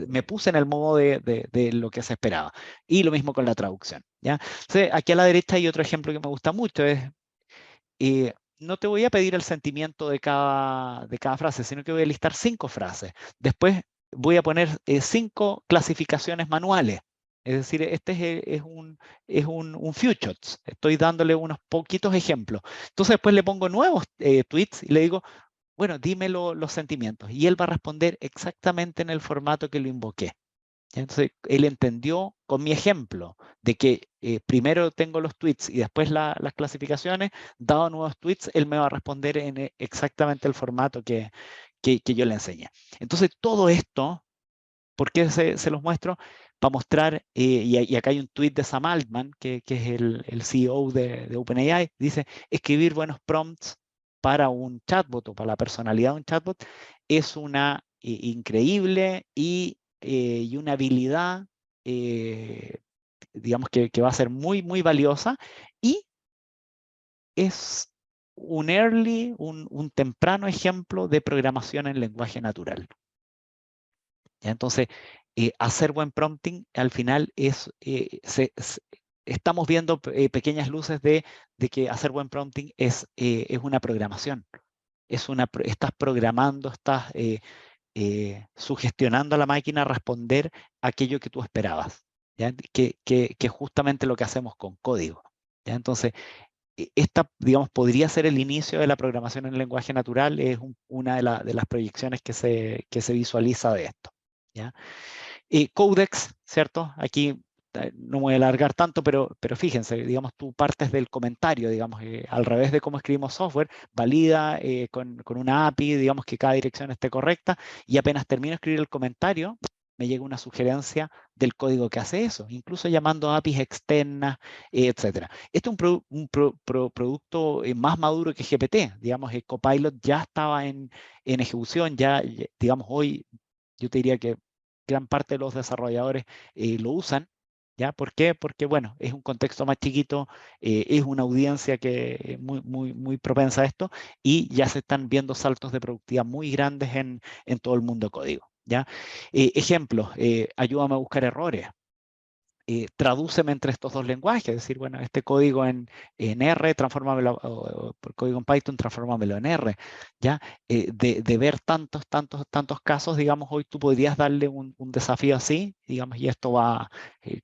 me puse en el modo de lo que se esperaba. Y lo mismo con la traducción, ¿ya? Entonces, aquí a la derecha hay otro ejemplo que me gusta mucho, es no te voy a pedir el sentimiento de cada frase, sino que voy a listar 5 frases. Después voy a poner 5 clasificaciones manuales. Es decir, este es un few shots. Estoy dándole unos poquitos ejemplos. Entonces después le pongo nuevos tweets y le digo, bueno, dime los sentimientos. Y él va a responder exactamente en el formato que lo invoqué. Entonces, él entendió con mi ejemplo de que primero tengo los tweets y después las clasificaciones, dado nuevos tweets, él me va a responder en exactamente el formato que yo le enseñé. Entonces, todo esto, ¿por qué se los muestro? Para mostrar, y acá hay un tweet de Sam Altman, que es el CEO de OpenAI, dice, escribir buenos prompts para un chatbot o para la personalidad de un chatbot es una increíble y una habilidad, digamos, que va a ser muy, muy valiosa y es un temprano ejemplo de programación en lenguaje natural. ¿Ya? Entonces, hacer buen prompting al final estamos viendo pequeñas luces de que hacer buen prompting es una programación. Estás programando, estás sugestionando a la máquina a responder aquello que tú esperabas, ¿ya? Que es justamente lo que hacemos con código, ¿ya? Entonces, esta, digamos, podría ser el inicio de la programación en lenguaje natural, es una de las proyecciones que se visualiza de esto, ¿ya? Codex, ¿cierto? Aquí no me voy a alargar tanto, pero fíjense, digamos, tú partes del comentario, digamos, al revés de cómo escribimos software, valida con una API, digamos, que cada dirección esté correcta, y apenas termino de escribir el comentario, me llega una sugerencia del código que hace eso, incluso llamando a APIs externas, etcétera. Este es un producto más maduro que GPT, digamos, el Copilot ya estaba en ejecución, digamos, hoy yo te diría que gran parte de los desarrolladores lo usan. ¿Ya? ¿Por qué? Porque, bueno, es un contexto más chiquito, es una audiencia que muy, muy, muy propensa a esto y ya se están viendo saltos de productividad muy grandes en todo el mundo código. ¿Ya? Ejemplos, ayúdame a buscar errores. Tradúceme entre estos dos lenguajes, es decir, bueno, este código en R, transfórmamelo, o código en Python, transfórmamelo en R, ¿ya? De ver tantos casos, digamos, hoy tú podrías darle un desafío así, digamos, y esto va,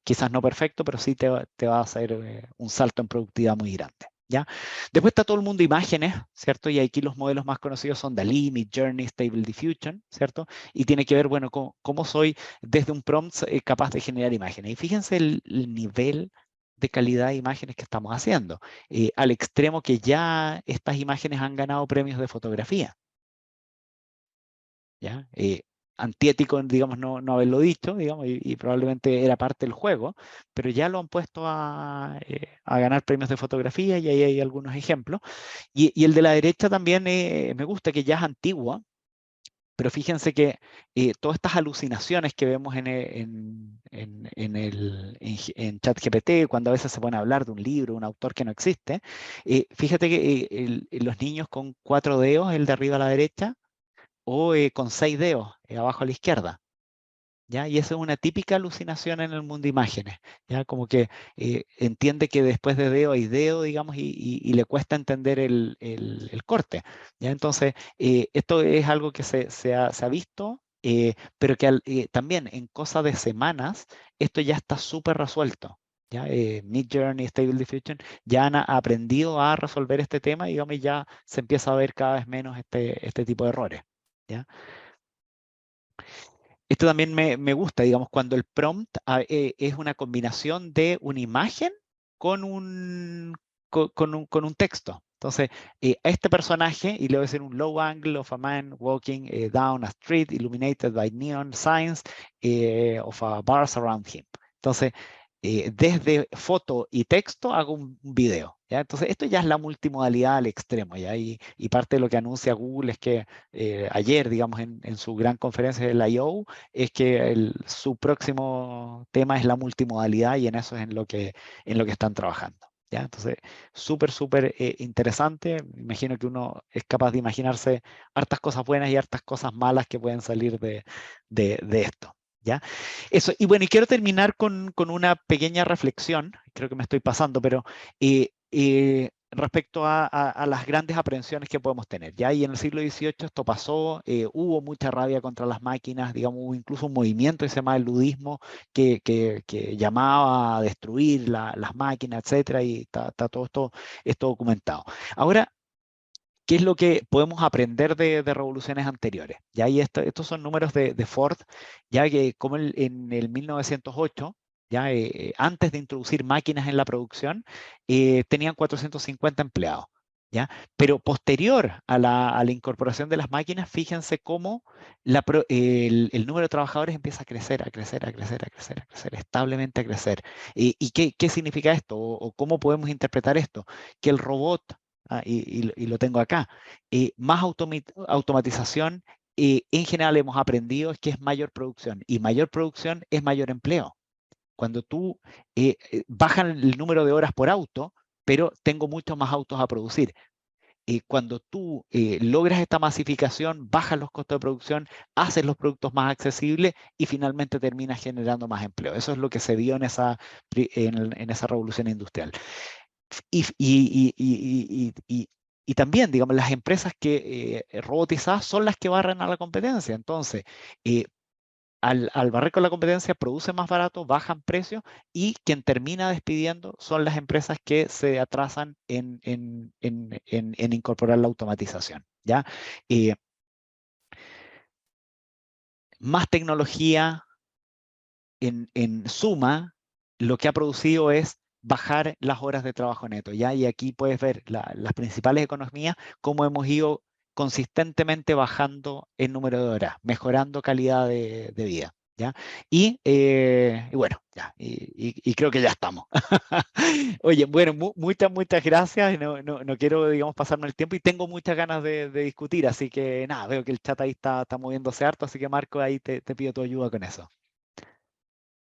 quizás no perfecto, pero sí te va a hacer un salto en productividad muy grande. ¿Ya? Después está todo el mundo de imágenes, ¿cierto? Y aquí los modelos más conocidos son DALL-E, Midjourney, Stable Diffusion, ¿cierto? Y tiene que ver, bueno, cómo soy desde un prompt capaz de generar imágenes. Y fíjense el nivel de calidad de imágenes que estamos haciendo, al extremo que ya estas imágenes han ganado premios de fotografía. ¿Ya? Antiético, digamos, no haberlo dicho, digamos, y probablemente era parte del juego, pero ya lo han puesto a ganar premios de fotografía y ahí hay algunos ejemplos. Y el de la derecha también me gusta, que ya es antiguo, pero fíjense que todas estas alucinaciones que vemos en ChatGPT, cuando a veces se pone a hablar de un libro, un autor que no existe, fíjate que los niños con 4 dedos, el de arriba a la derecha, o con 6 dedos abajo a la izquierda. ¿Ya? Y esa es una típica alucinación en el mundo de imágenes, ¿ya? Como que entiende que después de dedo hay dedo, digamos, y le cuesta entender el corte, ¿ya? Entonces, esto es algo que se ha visto, pero que también en cosa de semanas, esto ya está súper resuelto. ¿Ya? Midjourney, Stable Diffusion ya han aprendido a resolver este tema, digamos, y ya se empieza a ver cada vez menos este tipo de errores, ¿ya? Esto también me gusta, digamos, cuando el prompt es una combinación de una imagen con con un texto. Entonces, a este personaje, y le voy a decir un low angle of a man walking down a street illuminated by neon signs of a bars around him. Entonces, desde foto y texto hago un video, ¿ya? Entonces, esto ya es la multimodalidad al extremo, ¿ya? Y parte de lo que anuncia Google es que ayer, digamos, en su gran conferencia del I.O., es que su próximo tema es la multimodalidad y en eso es en lo que están trabajando, ¿ya? Entonces, súper, súper interesante. Me imagino que uno es capaz de imaginarse hartas cosas buenas y hartas cosas malas que pueden salir de esto, ¿ya? Eso, y bueno, y quiero terminar con una pequeña reflexión, creo que me estoy pasando, pero respecto a las grandes aprehensiones que podemos tener. Ya y en el siglo XVIII esto pasó, hubo mucha rabia contra las máquinas, digamos, hubo incluso un movimiento que se llama el ludismo que llamaba a destruir las máquinas, etcétera, y está todo esto documentado. Ahora, ¿qué es lo que podemos aprender de revoluciones anteriores? Ya, y estos son números de Ford, ya que como en el 1908, ya antes de introducir máquinas en la producción, tenían 450 empleados. ¿Ya? Pero posterior a la incorporación de las máquinas, fíjense cómo el número de trabajadores empieza a crecer, a crecer, a crecer, a crecer, a crecer, establemente a crecer. ¿Y qué significa esto? ¿O cómo podemos interpretar esto? Que el robot y lo tengo acá. Más automatización, en general hemos aprendido es que es mayor producción y mayor producción es mayor empleo. Cuando tú bajan el número de horas por auto, pero tengo muchos más autos a producir. Cuando tú logras esta masificación, bajas los costos de producción, haces los productos más accesibles y finalmente terminas generando más empleo. Eso es lo que se vio en esa revolución industrial. Y también, digamos, las empresas que robotizadas son las que barren a la competencia. Entonces, eh, al barrer con la competencia, producen más barato, bajan precios y quien termina despidiendo son las empresas que se atrasan en incorporar la automatización. ¿Ya? Eh, Más tecnología en suma, lo que ha producido es bajar las horas de trabajo neto, ¿ya? Y aquí puedes ver las principales economías, cómo hemos ido consistentemente bajando el número de horas, mejorando calidad de vida, ¿ya? Y bueno, ya, y creo que ya estamos. Oye, bueno, muchas gracias. No quiero, digamos, pasarme el tiempo y tengo muchas ganas de discutir, así que nada, veo que el chat ahí está moviéndose harto, así que Marco, ahí te pido tu ayuda con eso.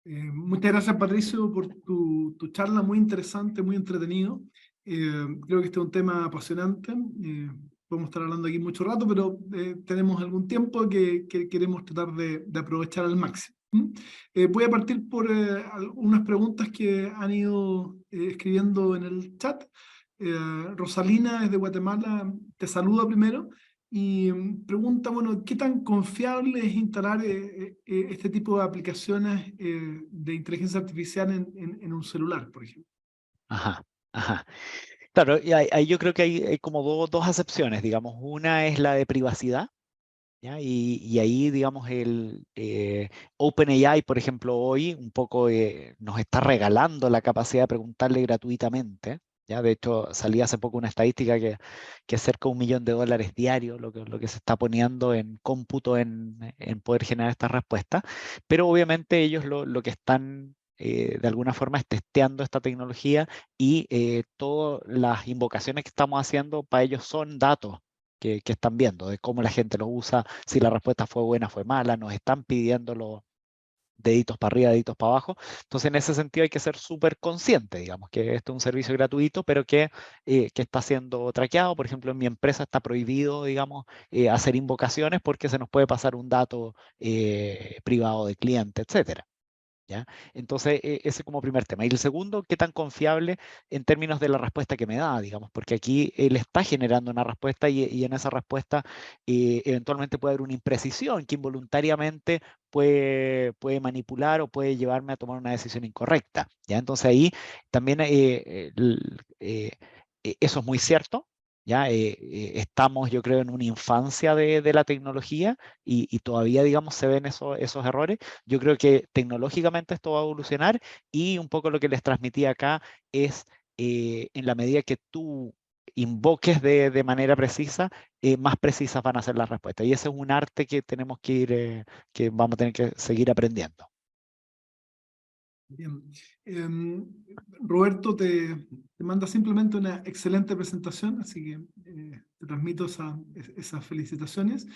Muchas gracias, Patricio, por tu charla, muy interesante, muy entretenido. Creo que este es un tema apasionante. Podemos estar hablando aquí mucho rato, pero tenemos algún tiempo que queremos tratar de aprovechar al máximo. ¿Mm? Voy a partir por algunas preguntas que han ido escribiendo en el chat. Rosalina, desde Guatemala, te saluda primero y pregunta, bueno, ¿qué tan confiable es instalar este tipo de aplicaciones de inteligencia artificial en un celular, por ejemplo? Ajá, ajá. Claro, y ahí yo creo que hay como dos acepciones, digamos. Una es la de privacidad, ¿ya? Y ahí, digamos, OpenAI, por ejemplo, hoy un poco nos está regalando la capacidad de preguntarle gratuitamente. ¿Ya? De hecho, salía hace poco una estadística que es cerca de $1 millón diario lo que se está poniendo en cómputo en poder generar estas respuestas. Pero obviamente ellos lo que están de alguna forma es testeando esta tecnología y todas las invocaciones que estamos haciendo para ellos son datos que están viendo, de cómo la gente lo usa, si la respuesta fue buena, fue mala, nos están pidiendo los deditos para arriba, deditos para abajo. Entonces, en ese sentido hay que ser súper consciente, digamos, que esto es un servicio gratuito, pero que está siendo traqueado. Por ejemplo, en mi empresa está prohibido, digamos, hacer invocaciones porque se nos puede pasar un dato privado de cliente, etcétera. ¿Ya? Entonces, ese como primer tema. Y el segundo, ¿qué tan confiable en términos de la respuesta que me da, digamos? Porque aquí él está generando una respuesta y en esa respuesta eventualmente puede haber una imprecisión que involuntariamente puede manipular o puede llevarme a tomar una decisión incorrecta, ¿ya? Entonces ahí también eso es muy cierto. Ya estamos, yo creo, en una infancia de la tecnología y todavía, digamos, se ven esos errores. Yo creo que tecnológicamente esto va a evolucionar y un poco lo que les transmití acá es en la medida que tú invoques de manera precisa, más precisas van a ser las respuestas. Y ese es un arte que tenemos que vamos a tener que seguir aprendiendo. Bien. Roberto te manda simplemente una excelente presentación, así que te transmito esas felicitaciones.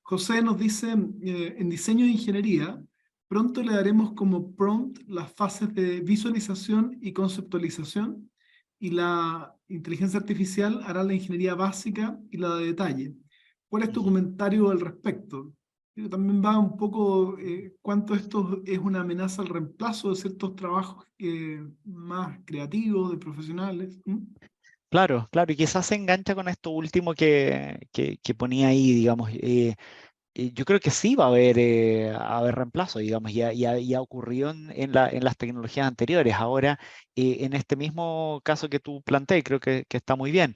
José nos dice, en diseño de ingeniería, pronto le daremos como prompt las fases de visualización y conceptualización, y la inteligencia artificial hará la ingeniería básica y la de detalle. ¿Cuál es tu Ujú. comentario al respecto? Pero también va un poco cuánto esto es una amenaza al reemplazo de ciertos trabajos más creativos, de profesionales. ¿Mm? Claro, claro, y quizás se engancha con esto último que ponía ahí, digamos. Yo creo que sí va a haber reemplazo, digamos, ya ocurrió en las tecnologías anteriores. Ahora, en este mismo caso que tú planteé, creo que está muy bien.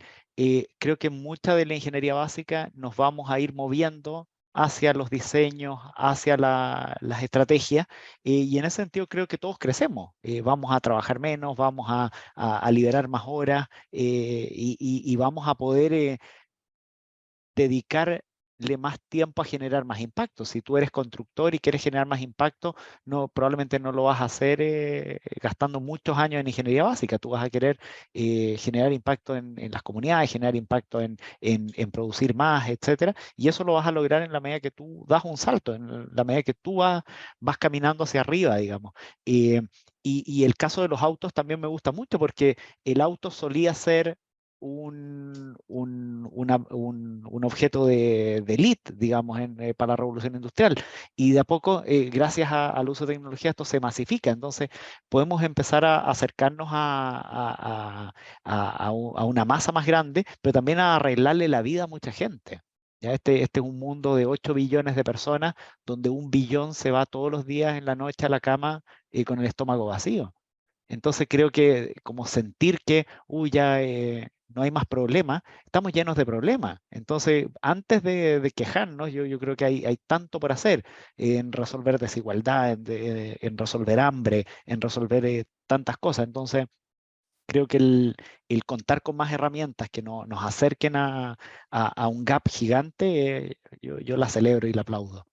Creo que mucha de la ingeniería básica nos vamos a ir moviendo hacia los diseños, hacia las estrategias, y en ese sentido creo que todos crecemos. Vamos a trabajar menos, vamos a liberar más horas, y vamos a poder dedicarle más tiempo a generar más impacto. Si tú eres constructor y quieres generar más impacto, probablemente no lo vas a hacer gastando muchos años en ingeniería básica. Tú vas a querer generar impacto en las comunidades, generar impacto en producir más, etcétera. Y eso lo vas a lograr en la medida que tú das un salto, en la medida que tú vas caminando hacia arriba, digamos. Eh, y el caso de los autos también me gusta mucho porque el auto solía ser un objeto de élite, digamos, para la revolución industrial. Y de a poco, gracias al uso de tecnología, esto se masifica. Entonces, podemos empezar a acercarnos a una masa más grande, pero también a arreglarle la vida a mucha gente. Ya este es un mundo de 8 billones de personas, donde 1 billón se va todos los días en la noche a la cama con el estómago vacío. Entonces creo que como sentir que, uy, ya no hay más problemas, estamos llenos de problemas. Entonces, antes de quejarnos, yo creo que hay tanto por hacer en resolver desigualdad, en resolver hambre, en resolver tantas cosas. Entonces, creo que el contar con más herramientas que nos acerquen a un gap gigante, yo la celebro y la aplaudo.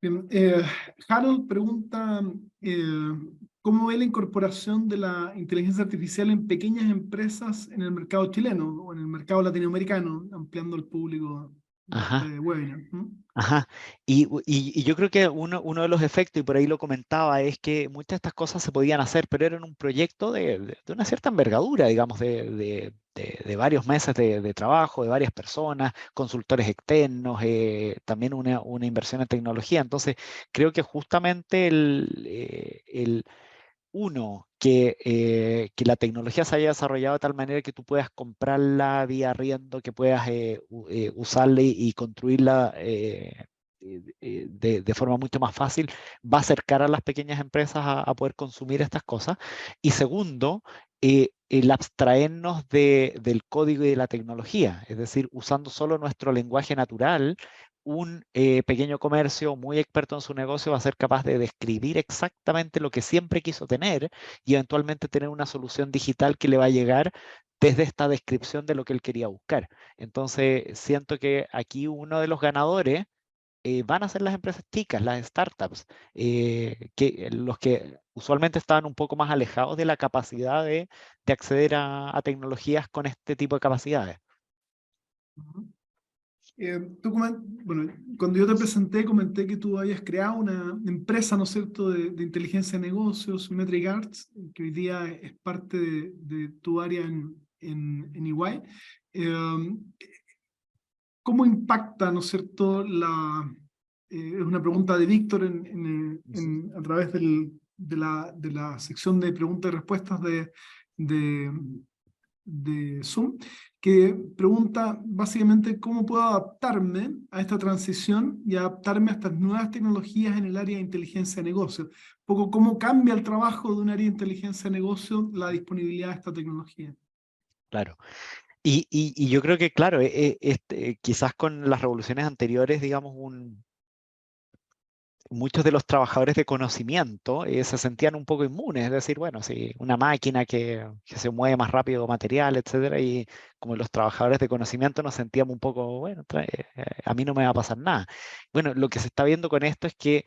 Bien, Harold pregunta, ¿cómo ve la incorporación de la inteligencia artificial en pequeñas empresas en el mercado chileno o en el mercado latinoamericano, ampliando el público de Ajá. este webinar? ¿Mm? Ajá, y yo creo que uno de los efectos, y por ahí lo comentaba, es que muchas de estas cosas se podían hacer, pero eran un proyecto de una cierta envergadura, digamos, de varios meses de trabajo, de varias personas, consultores externos, también una inversión en tecnología. Entonces, creo que justamente que la tecnología se haya desarrollado de tal manera que tú puedas comprarla vía arriendo, que puedas usarla y construirla de forma mucho más fácil, va a acercar a las pequeñas empresas a poder consumir estas cosas. Y segundo, el abstraernos del código y de la tecnología, es decir, usando solo nuestro lenguaje natural. Un pequeño comercio muy experto en su negocio va a ser capaz de describir exactamente lo que siempre quiso tener y eventualmente tener una solución digital que le va a llegar desde esta descripción de lo que él quería buscar. Entonces, siento que aquí uno de los ganadores van a ser las empresas chicas, las startups, los que usualmente estaban un poco más alejados de la capacidad de acceder a tecnologías con este tipo de capacidades. Ujú. Bueno, cuando yo te presenté, comenté que tú habías creado una empresa, ¿no es cierto?, de inteligencia de negocios, Metric Arts, que hoy día es parte de tu área en EY. Eh, ¿Cómo impacta, ¿no es cierto?, es una pregunta de Víctor Ujú. a través de la sección de preguntas y respuestas de, de Zoom, que pregunta básicamente cómo puedo adaptarme a esta transición y adaptarme a estas nuevas tecnologías en el área de inteligencia de negocio. Un poco cómo cambia el trabajo de un área de inteligencia de negocio la disponibilidad de esta tecnología. Claro. Y yo creo que, claro, quizás con las revoluciones anteriores, digamos, muchos de los trabajadores de conocimiento se sentían un poco inmunes, es decir, bueno, si una máquina que se mueve más rápido material, etcétera, y como los trabajadores de conocimiento nos sentíamos un poco, bueno, a mí no me va a pasar nada. Bueno, lo que se está viendo con esto es que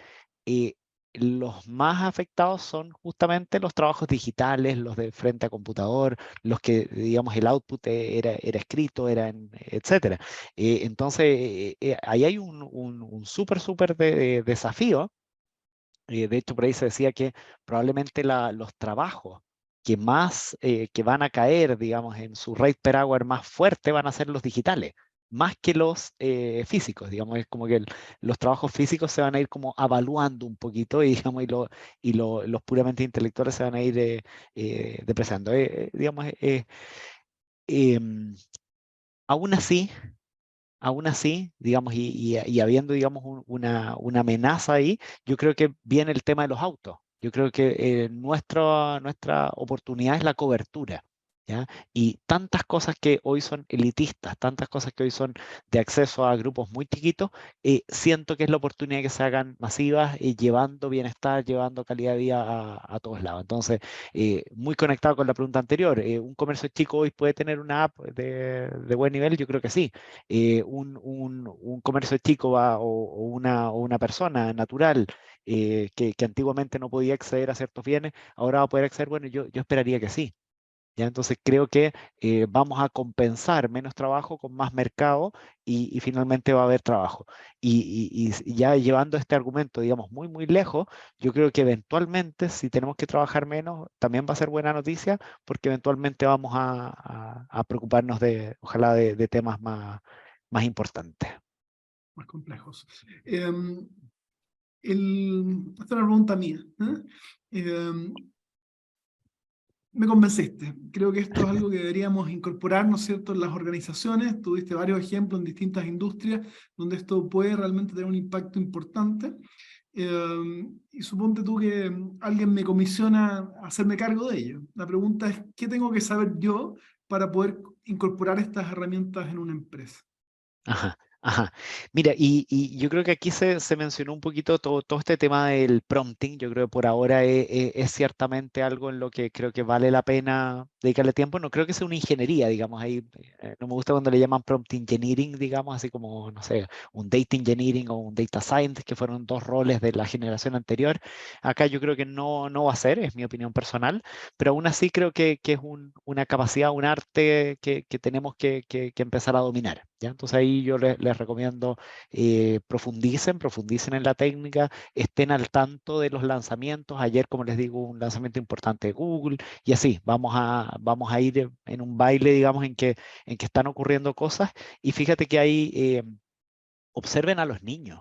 los más afectados son justamente los trabajos digitales, los de frente a computador, los que, digamos, el output era escrito, etcétera. Entonces, ahí hay un súper desafío. De hecho, por ahí se decía que probablemente los trabajos que van a caer, digamos, en su rate per hour más fuerte van a ser los digitales, más que los físicos, digamos. Es como que los trabajos físicos se van a ir como avaluando un poquito y, digamos, los puramente intelectuales se van a ir depreciando. Digamos, em, aún así, aún así, digamos, y habiendo, digamos, una amenaza ahí, yo creo que viene el tema de los autos. Yo creo que nuestra oportunidad es la cobertura, ¿ya? Y tantas cosas que hoy son elitistas, tantas cosas que hoy son de acceso a grupos muy chiquitos, siento que es la oportunidad que se hagan masivas, llevando bienestar, llevando calidad de vida a todos lados. Entonces, muy conectado con la pregunta anterior, ¿un comercio chico hoy puede tener una app de buen nivel? Yo creo que sí. Un comercio chico o una persona natural que antiguamente no podía acceder a ciertos bienes, ahora va a poder acceder. Bueno, yo esperaría que sí. ¿Ya? Entonces creo que vamos a compensar menos trabajo con más mercado y finalmente va a haber trabajo. Y ya llevando este argumento, digamos, muy lejos, yo creo que eventualmente, si tenemos que trabajar menos, también va a ser buena noticia, porque eventualmente vamos a preocuparnos ojalá, de temas más importantes. Más complejos. Esta es una pregunta mía. Me convenciste. Creo que esto es algo que deberíamos incorporar, ¿no es cierto?, en las organizaciones. Tuviste varios ejemplos en distintas industrias donde esto puede realmente tener un impacto importante. Y suponte tú que alguien me comisiona hacerme cargo de ello. La pregunta es, ¿qué tengo que saber yo para poder incorporar estas herramientas en una empresa? Ajá, ajá. Mira, y yo creo que aquí se mencionó un poquito todo este tema del prompting. Yo creo que por ahora es ciertamente algo en lo que creo que vale la pena dedicarle tiempo. No creo que sea una ingeniería, digamos, ahí no me gusta cuando le llaman prompt engineering, digamos, así como, no sé, un data engineering o un data scientist, que fueron dos roles de la generación anterior. Acá yo creo que no va a ser, es mi opinión personal, pero aún así creo que es una capacidad, un arte que tenemos que empezar a dominar, ¿ya? Entonces ahí yo les recomiendo profundicen en la técnica, estén al tanto de los lanzamientos. Ayer, como les digo, un lanzamiento importante de Google, y así vamos a ir en un baile, digamos, en que están ocurriendo cosas. Y fíjate que ahí observen a los niños.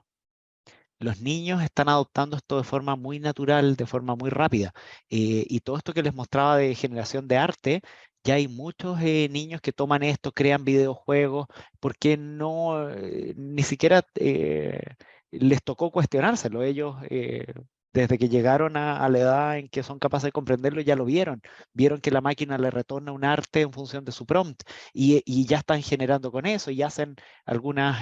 Los niños están adoptando esto de forma muy natural, de forma muy rápida. Y todo esto que les mostraba de generación de arte, ya hay muchos niños que toman esto, crean videojuegos, porque no, ni siquiera les tocó cuestionárselo. Ellos, desde que llegaron a la edad en que son capaces de comprenderlo, ya lo vieron. Vieron que la máquina le retorna un arte en función de su prompt, y ya están generando con eso y hacen algunas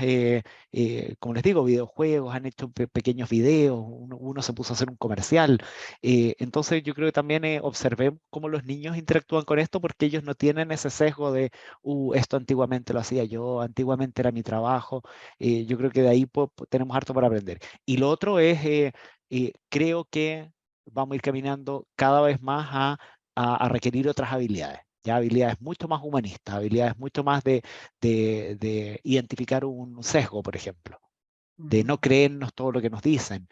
como les digo, videojuegos, han hecho pequeños videos, uno se puso a hacer un comercial. Entonces yo creo que también observé cómo los niños interactúan con esto, porque ellos no tienen ese sesgo de, esto antiguamente lo hacía yo, antiguamente era mi trabajo. Yo creo que de ahí tenemos harto para aprender. Y lo otro es, creo que vamos a ir caminando cada vez más a requerir otras habilidades. Ya habilidades mucho más humanistas, habilidades mucho más de identificar un sesgo, por ejemplo, de no creernos todo lo que nos dicen,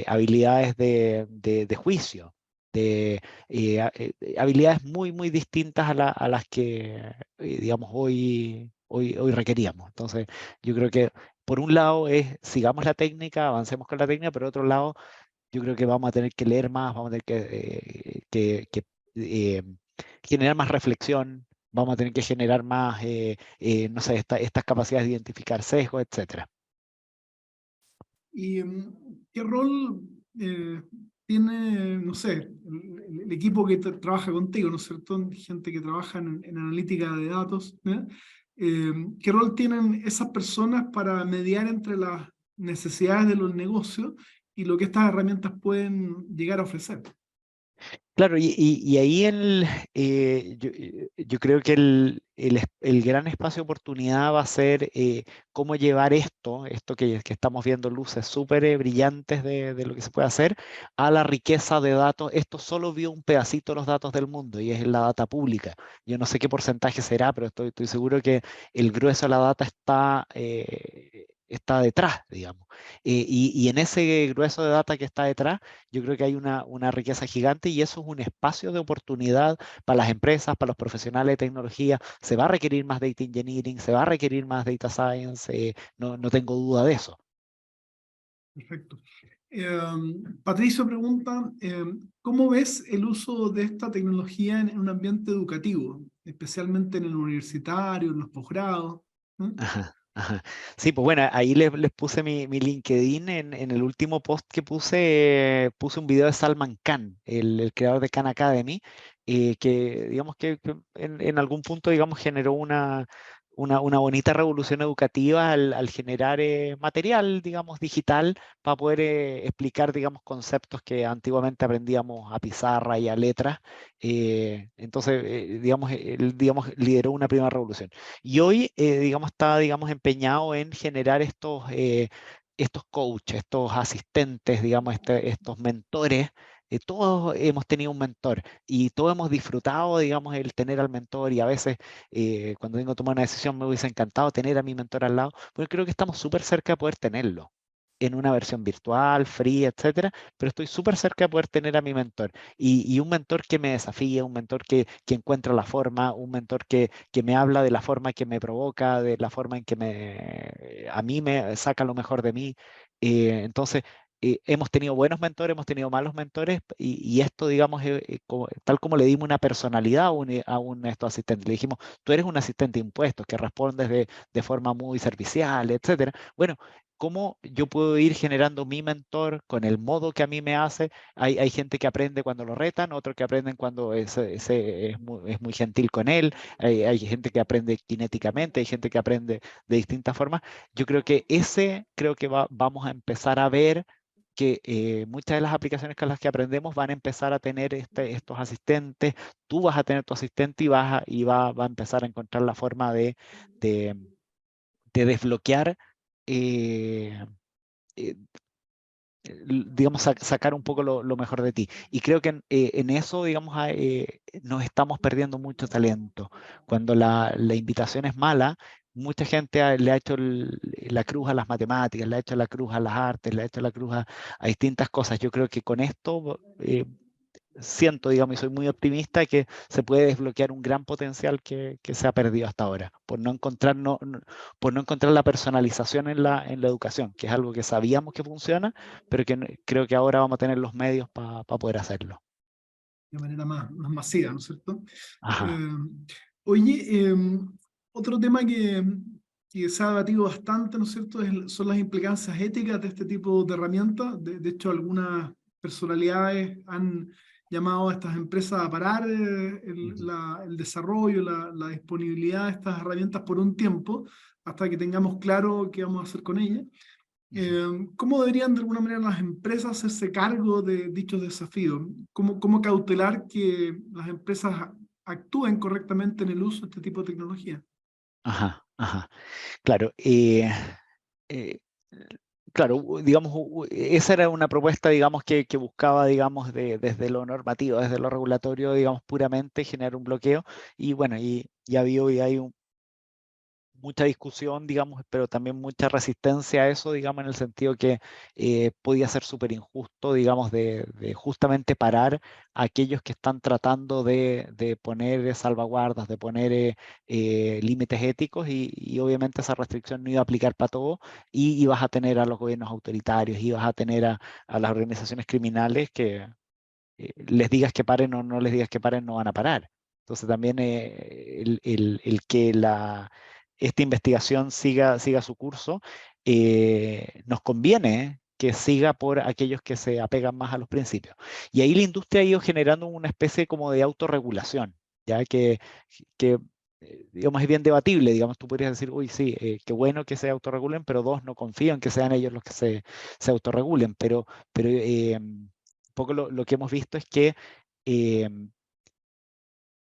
habilidades de juicio, habilidades muy distintas a las que, digamos, hoy requeríamos. Entonces, yo creo que por un lado sigamos la técnica, avancemos con la técnica, pero por otro lado, yo creo que vamos a tener que leer más, vamos a tener que eh, generar más reflexión, vamos a tener que generar más, no sé, estas capacidades de identificar sesgos, etcétera. ¿Y qué rol tiene, no sé, el equipo que trabaja contigo, ¿no es cierto? Gente que trabaja en analítica de datos, ¿eh? ¿Qué rol tienen esas personas para mediar entre las necesidades de los negocios y lo que estas herramientas pueden llegar a ofrecer? Claro, y ahí yo creo que el gran espacio de oportunidad va a ser cómo llevar esto que estamos viendo luces súper brillantes de lo que se puede hacer, a la riqueza de datos. Esto solo vio un pedacito de los datos del mundo y es la data pública. Yo no sé qué porcentaje será, pero estoy seguro que el grueso de la data está detrás, digamos. Y en ese grueso de data que está detrás, yo creo que hay una riqueza gigante y eso es un espacio de oportunidad para las empresas, para los profesionales de tecnología. Se va a requerir más data engineering, se va a requerir más data science, no tengo duda de eso. Perfecto. Patricio pregunta, ¿cómo ves el uso de esta tecnología en un ambiente educativo, especialmente en el universitario, en los posgrados? ¿Mm? Ajá, ajá. Sí, pues bueno, ahí les puse mi LinkedIn en el último post que puse un video de Salman Khan, el creador de Khan Academy, que digamos que en algún punto, digamos, generó una bonita revolución educativa al generar material, digamos, digital para poder explicar, digamos, conceptos que antiguamente aprendíamos a pizarra y a letras. Entonces, digamos, él, digamos, lideró una primera revolución. Y hoy, digamos, está, digamos, empeñado en generar estos coaches, estos asistentes, digamos, estos mentores. Todos hemos tenido un mentor y todos hemos disfrutado, digamos, el tener al mentor y a veces cuando tengo que tomar una decisión me hubiese encantado tener a mi mentor al lado, pero creo que estamos súper cerca de poder tenerlo en una versión virtual, free, etcétera, pero estoy súper cerca de poder tener a mi mentor y un mentor que me desafía, un mentor que encuentra la forma, un mentor que me habla de la forma que me provoca, de la forma en que a mí me saca lo mejor de mí. Entonces, hemos tenido buenos mentores, hemos tenido malos mentores y esto, digamos, tal como le dimos una personalidad a un estos asistente, le dijimos, tú eres un asistente de impuestos que respondes de forma muy servicial, etcétera. Bueno, ¿cómo yo puedo ir generando mi mentor con el modo que a mí me hace? Hay gente que aprende cuando lo retan, otros que aprenden cuando es muy gentil con él, hay gente que aprende cinéticamente, hay gente que aprende de distintas formas. Yo creo que vamos a empezar a ver que muchas de las aplicaciones con las que aprendemos van a empezar a tener estos asistentes, tú vas a tener tu asistente y va a empezar a encontrar la forma de, de desbloquear eh, eh, digamos, sacar un poco lo mejor de ti. Y creo que en eso, digamos, nos estamos perdiendo mucho talento. Cuando la invitación es mala, mucha gente le ha hecho la cruz a las matemáticas, le ha hecho la cruz a las artes, le ha hecho la cruz a distintas cosas. Yo creo que con esto siento, digamos, y soy muy optimista que se puede desbloquear un gran potencial que se ha perdido hasta ahora, por no encontrar la personalización en la educación, que es algo que sabíamos que funciona, pero que creo que ahora vamos a tener los medios para poder hacerlo. De manera más masiva, ¿no es cierto? Ajá. Eh, Oye, otro tema que se ha debatido bastante, ¿no es cierto?, son las implicancias éticas de este tipo de herramientas. De hecho, algunas personalidades han llamado a estas empresas a parar Ujú, el desarrollo, la disponibilidad de estas herramientas por un tiempo, hasta que tengamos claro qué vamos a hacer con ellas. ujú. ¿Cómo deberían de alguna manera las empresas hacerse cargo de dichos desafíos? ¿Cómo cautelar que las empresas actúen correctamente en el uso de este tipo de tecnología? Ajá, ajá. Claro, eh, claro, digamos, esa era una propuesta, digamos, que buscaba, digamos, desde lo normativo, desde lo regulatorio, digamos, puramente generar un bloqueo. Y bueno, y ha habido y hay mucha discusión, digamos, pero también mucha resistencia a eso, digamos, en el sentido que podía ser súper injusto, digamos, de justamente parar a aquellos que están tratando de poner salvaguardas, de poner límites éticos y obviamente esa restricción no iba a aplicar para todo y ibas a tener a los gobiernos autoritarios, ibas a tener a las organizaciones criminales que les digas que paren o no les digas que paren, no van a parar. Entonces también el que esta investigación siga su curso, nos conviene que siga por aquellos que se apegan más a los principios. Y ahí la industria ha ido generando una especie como de autorregulación, ya que digamos, es bien debatible, digamos, tú podrías decir, uy, sí, qué bueno que se autorregulen, pero dos, no confío en que sean ellos los que se autorregulen, pero un poco lo que hemos visto es que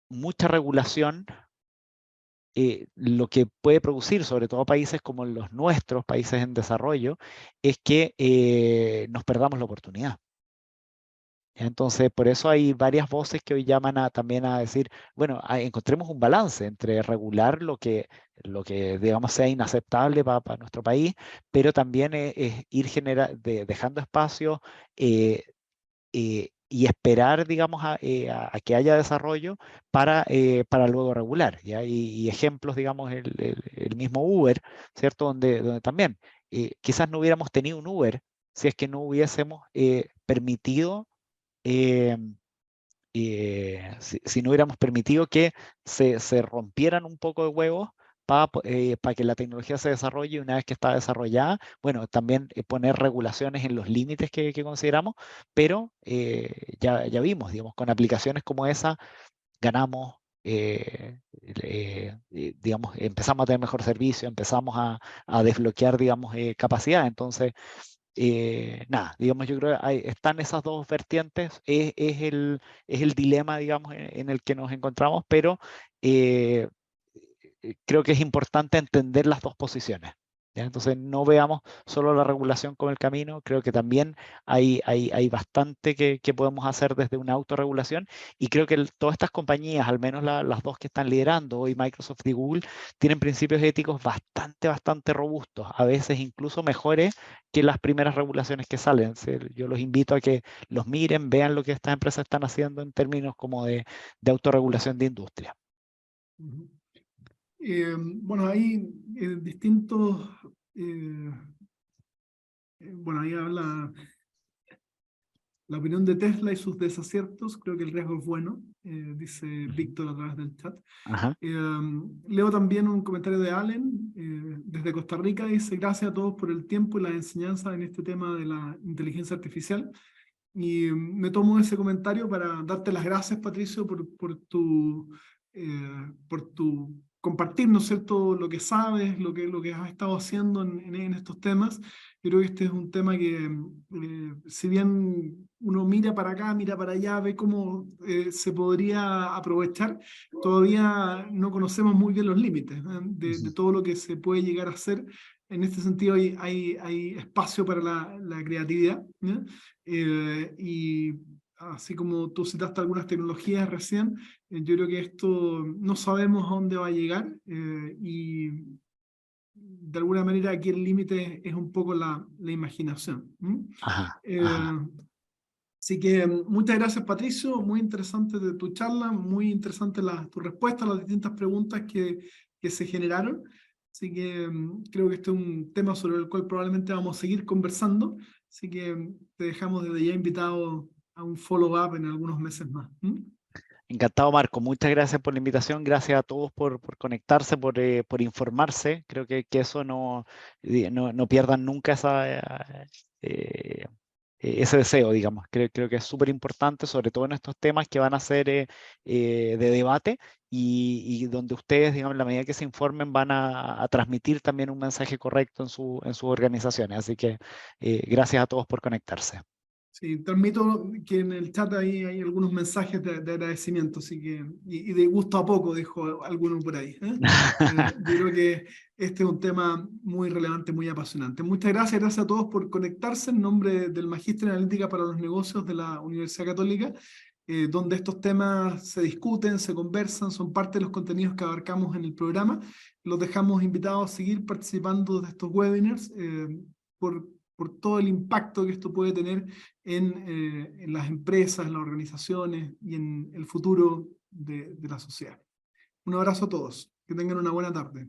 mucha regulación lo que puede producir, sobre todo países como los nuestros, países en desarrollo, es que nos perdamos la oportunidad. Entonces, por eso hay varias voces que hoy llaman también a decir, bueno, encontremos un balance entre regular lo que digamos sea inaceptable para nuestro país, pero también es ir dejando espacio y esperar, digamos, a que haya desarrollo para luego regular, ¿ya? Y ejemplos, digamos, el mismo Uber, ¿cierto? Donde también quizás no hubiéramos tenido un Uber si es que no hubiésemos permitido eh, si no hubiéramos permitido que se rompieran un poco de huevos para que la tecnología se desarrolle, y una vez que está desarrollada, bueno, también poner regulaciones en los límites que consideramos, pero ya vimos, digamos, con aplicaciones como esa ganamos, digamos, empezamos a tener mejor servicio, empezamos a desbloquear, digamos, capacidad. Entonces, nada, digamos, yo creo que están esas dos vertientes, es el dilema, digamos, en el que nos encontramos, pero eh, creo que es importante entender las dos posiciones, ¿ya? Entonces, no veamos solo la regulación como el camino, creo que también hay bastante que podemos hacer desde una autorregulación, y creo que todas estas compañías, al menos las dos que están liderando hoy, Microsoft y Google, tienen principios éticos bastante robustos, a veces incluso mejores que las primeras regulaciones que salen. Yo los invito a que los miren, vean lo que estas empresas están haciendo en términos como de autorregulación de industria. Ujú. Bueno, hay distintos, bueno, ahí habla la opinión de Tesla y sus desaciertos. Creo que el riesgo es bueno, dice Ujú. Víctor a través del chat. Ajá. Leo también un comentario de Allen desde Costa Rica. Dice: gracias a todos por el tiempo y la enseñanza en este tema de la inteligencia artificial. Y me tomo ese comentario para darte las gracias, Patricio, por tu compartir, ¿no es cierto?, lo que sabes, lo que has estado haciendo en estos temas. Yo creo que este es un tema que, si bien uno mira para acá, mira para allá, ve cómo se podría aprovechar, todavía no conocemos muy bien los límites, de todo lo que se puede llegar a hacer. En este sentido hay espacio para la creatividad, ¿ya? Y así como tú citaste algunas tecnologías recién, yo creo que esto no sabemos a dónde va a llegar, y de alguna manera aquí el límite es un poco la imaginación. Ajá. Ajá. Eh, Así que muchas gracias, Patricio, muy interesante de tu charla, muy interesante tu respuesta a las distintas preguntas que se generaron. Así que creo que este es un tema sobre el cual probablemente vamos a seguir conversando. Así que te dejamos desde ya invitado a un follow-up en algunos meses más. Encantado, Marco. Muchas gracias por la invitación. Gracias a todos por conectarse, por informarse. Creo que eso no pierdan nunca eh, ese deseo, digamos. Creo que es súper importante, sobre todo en estos temas que van a ser de debate, y donde ustedes, digamos, en la medida que se informen, van a transmitir también un mensaje correcto en sus organizaciones. Así que gracias a todos por conectarse. Sí, transmito que en el chat ahí hay algunos mensajes de agradecimiento, así que, y de gusto a poco, dijo alguno por ahí. Yo creo que este es un tema muy relevante, muy apasionante. Muchas gracias a todos por conectarse en nombre del Magíster en Analítica para los Negocios de la Universidad Católica, donde estos temas se discuten, se conversan, son parte de los contenidos que abarcamos en el programa. Los dejamos invitados a seguir participando de estos webinars, por por todo el impacto que esto puede tener en las empresas, en las organizaciones y en el futuro de la sociedad. Un abrazo a todos. Que tengan una buena tarde.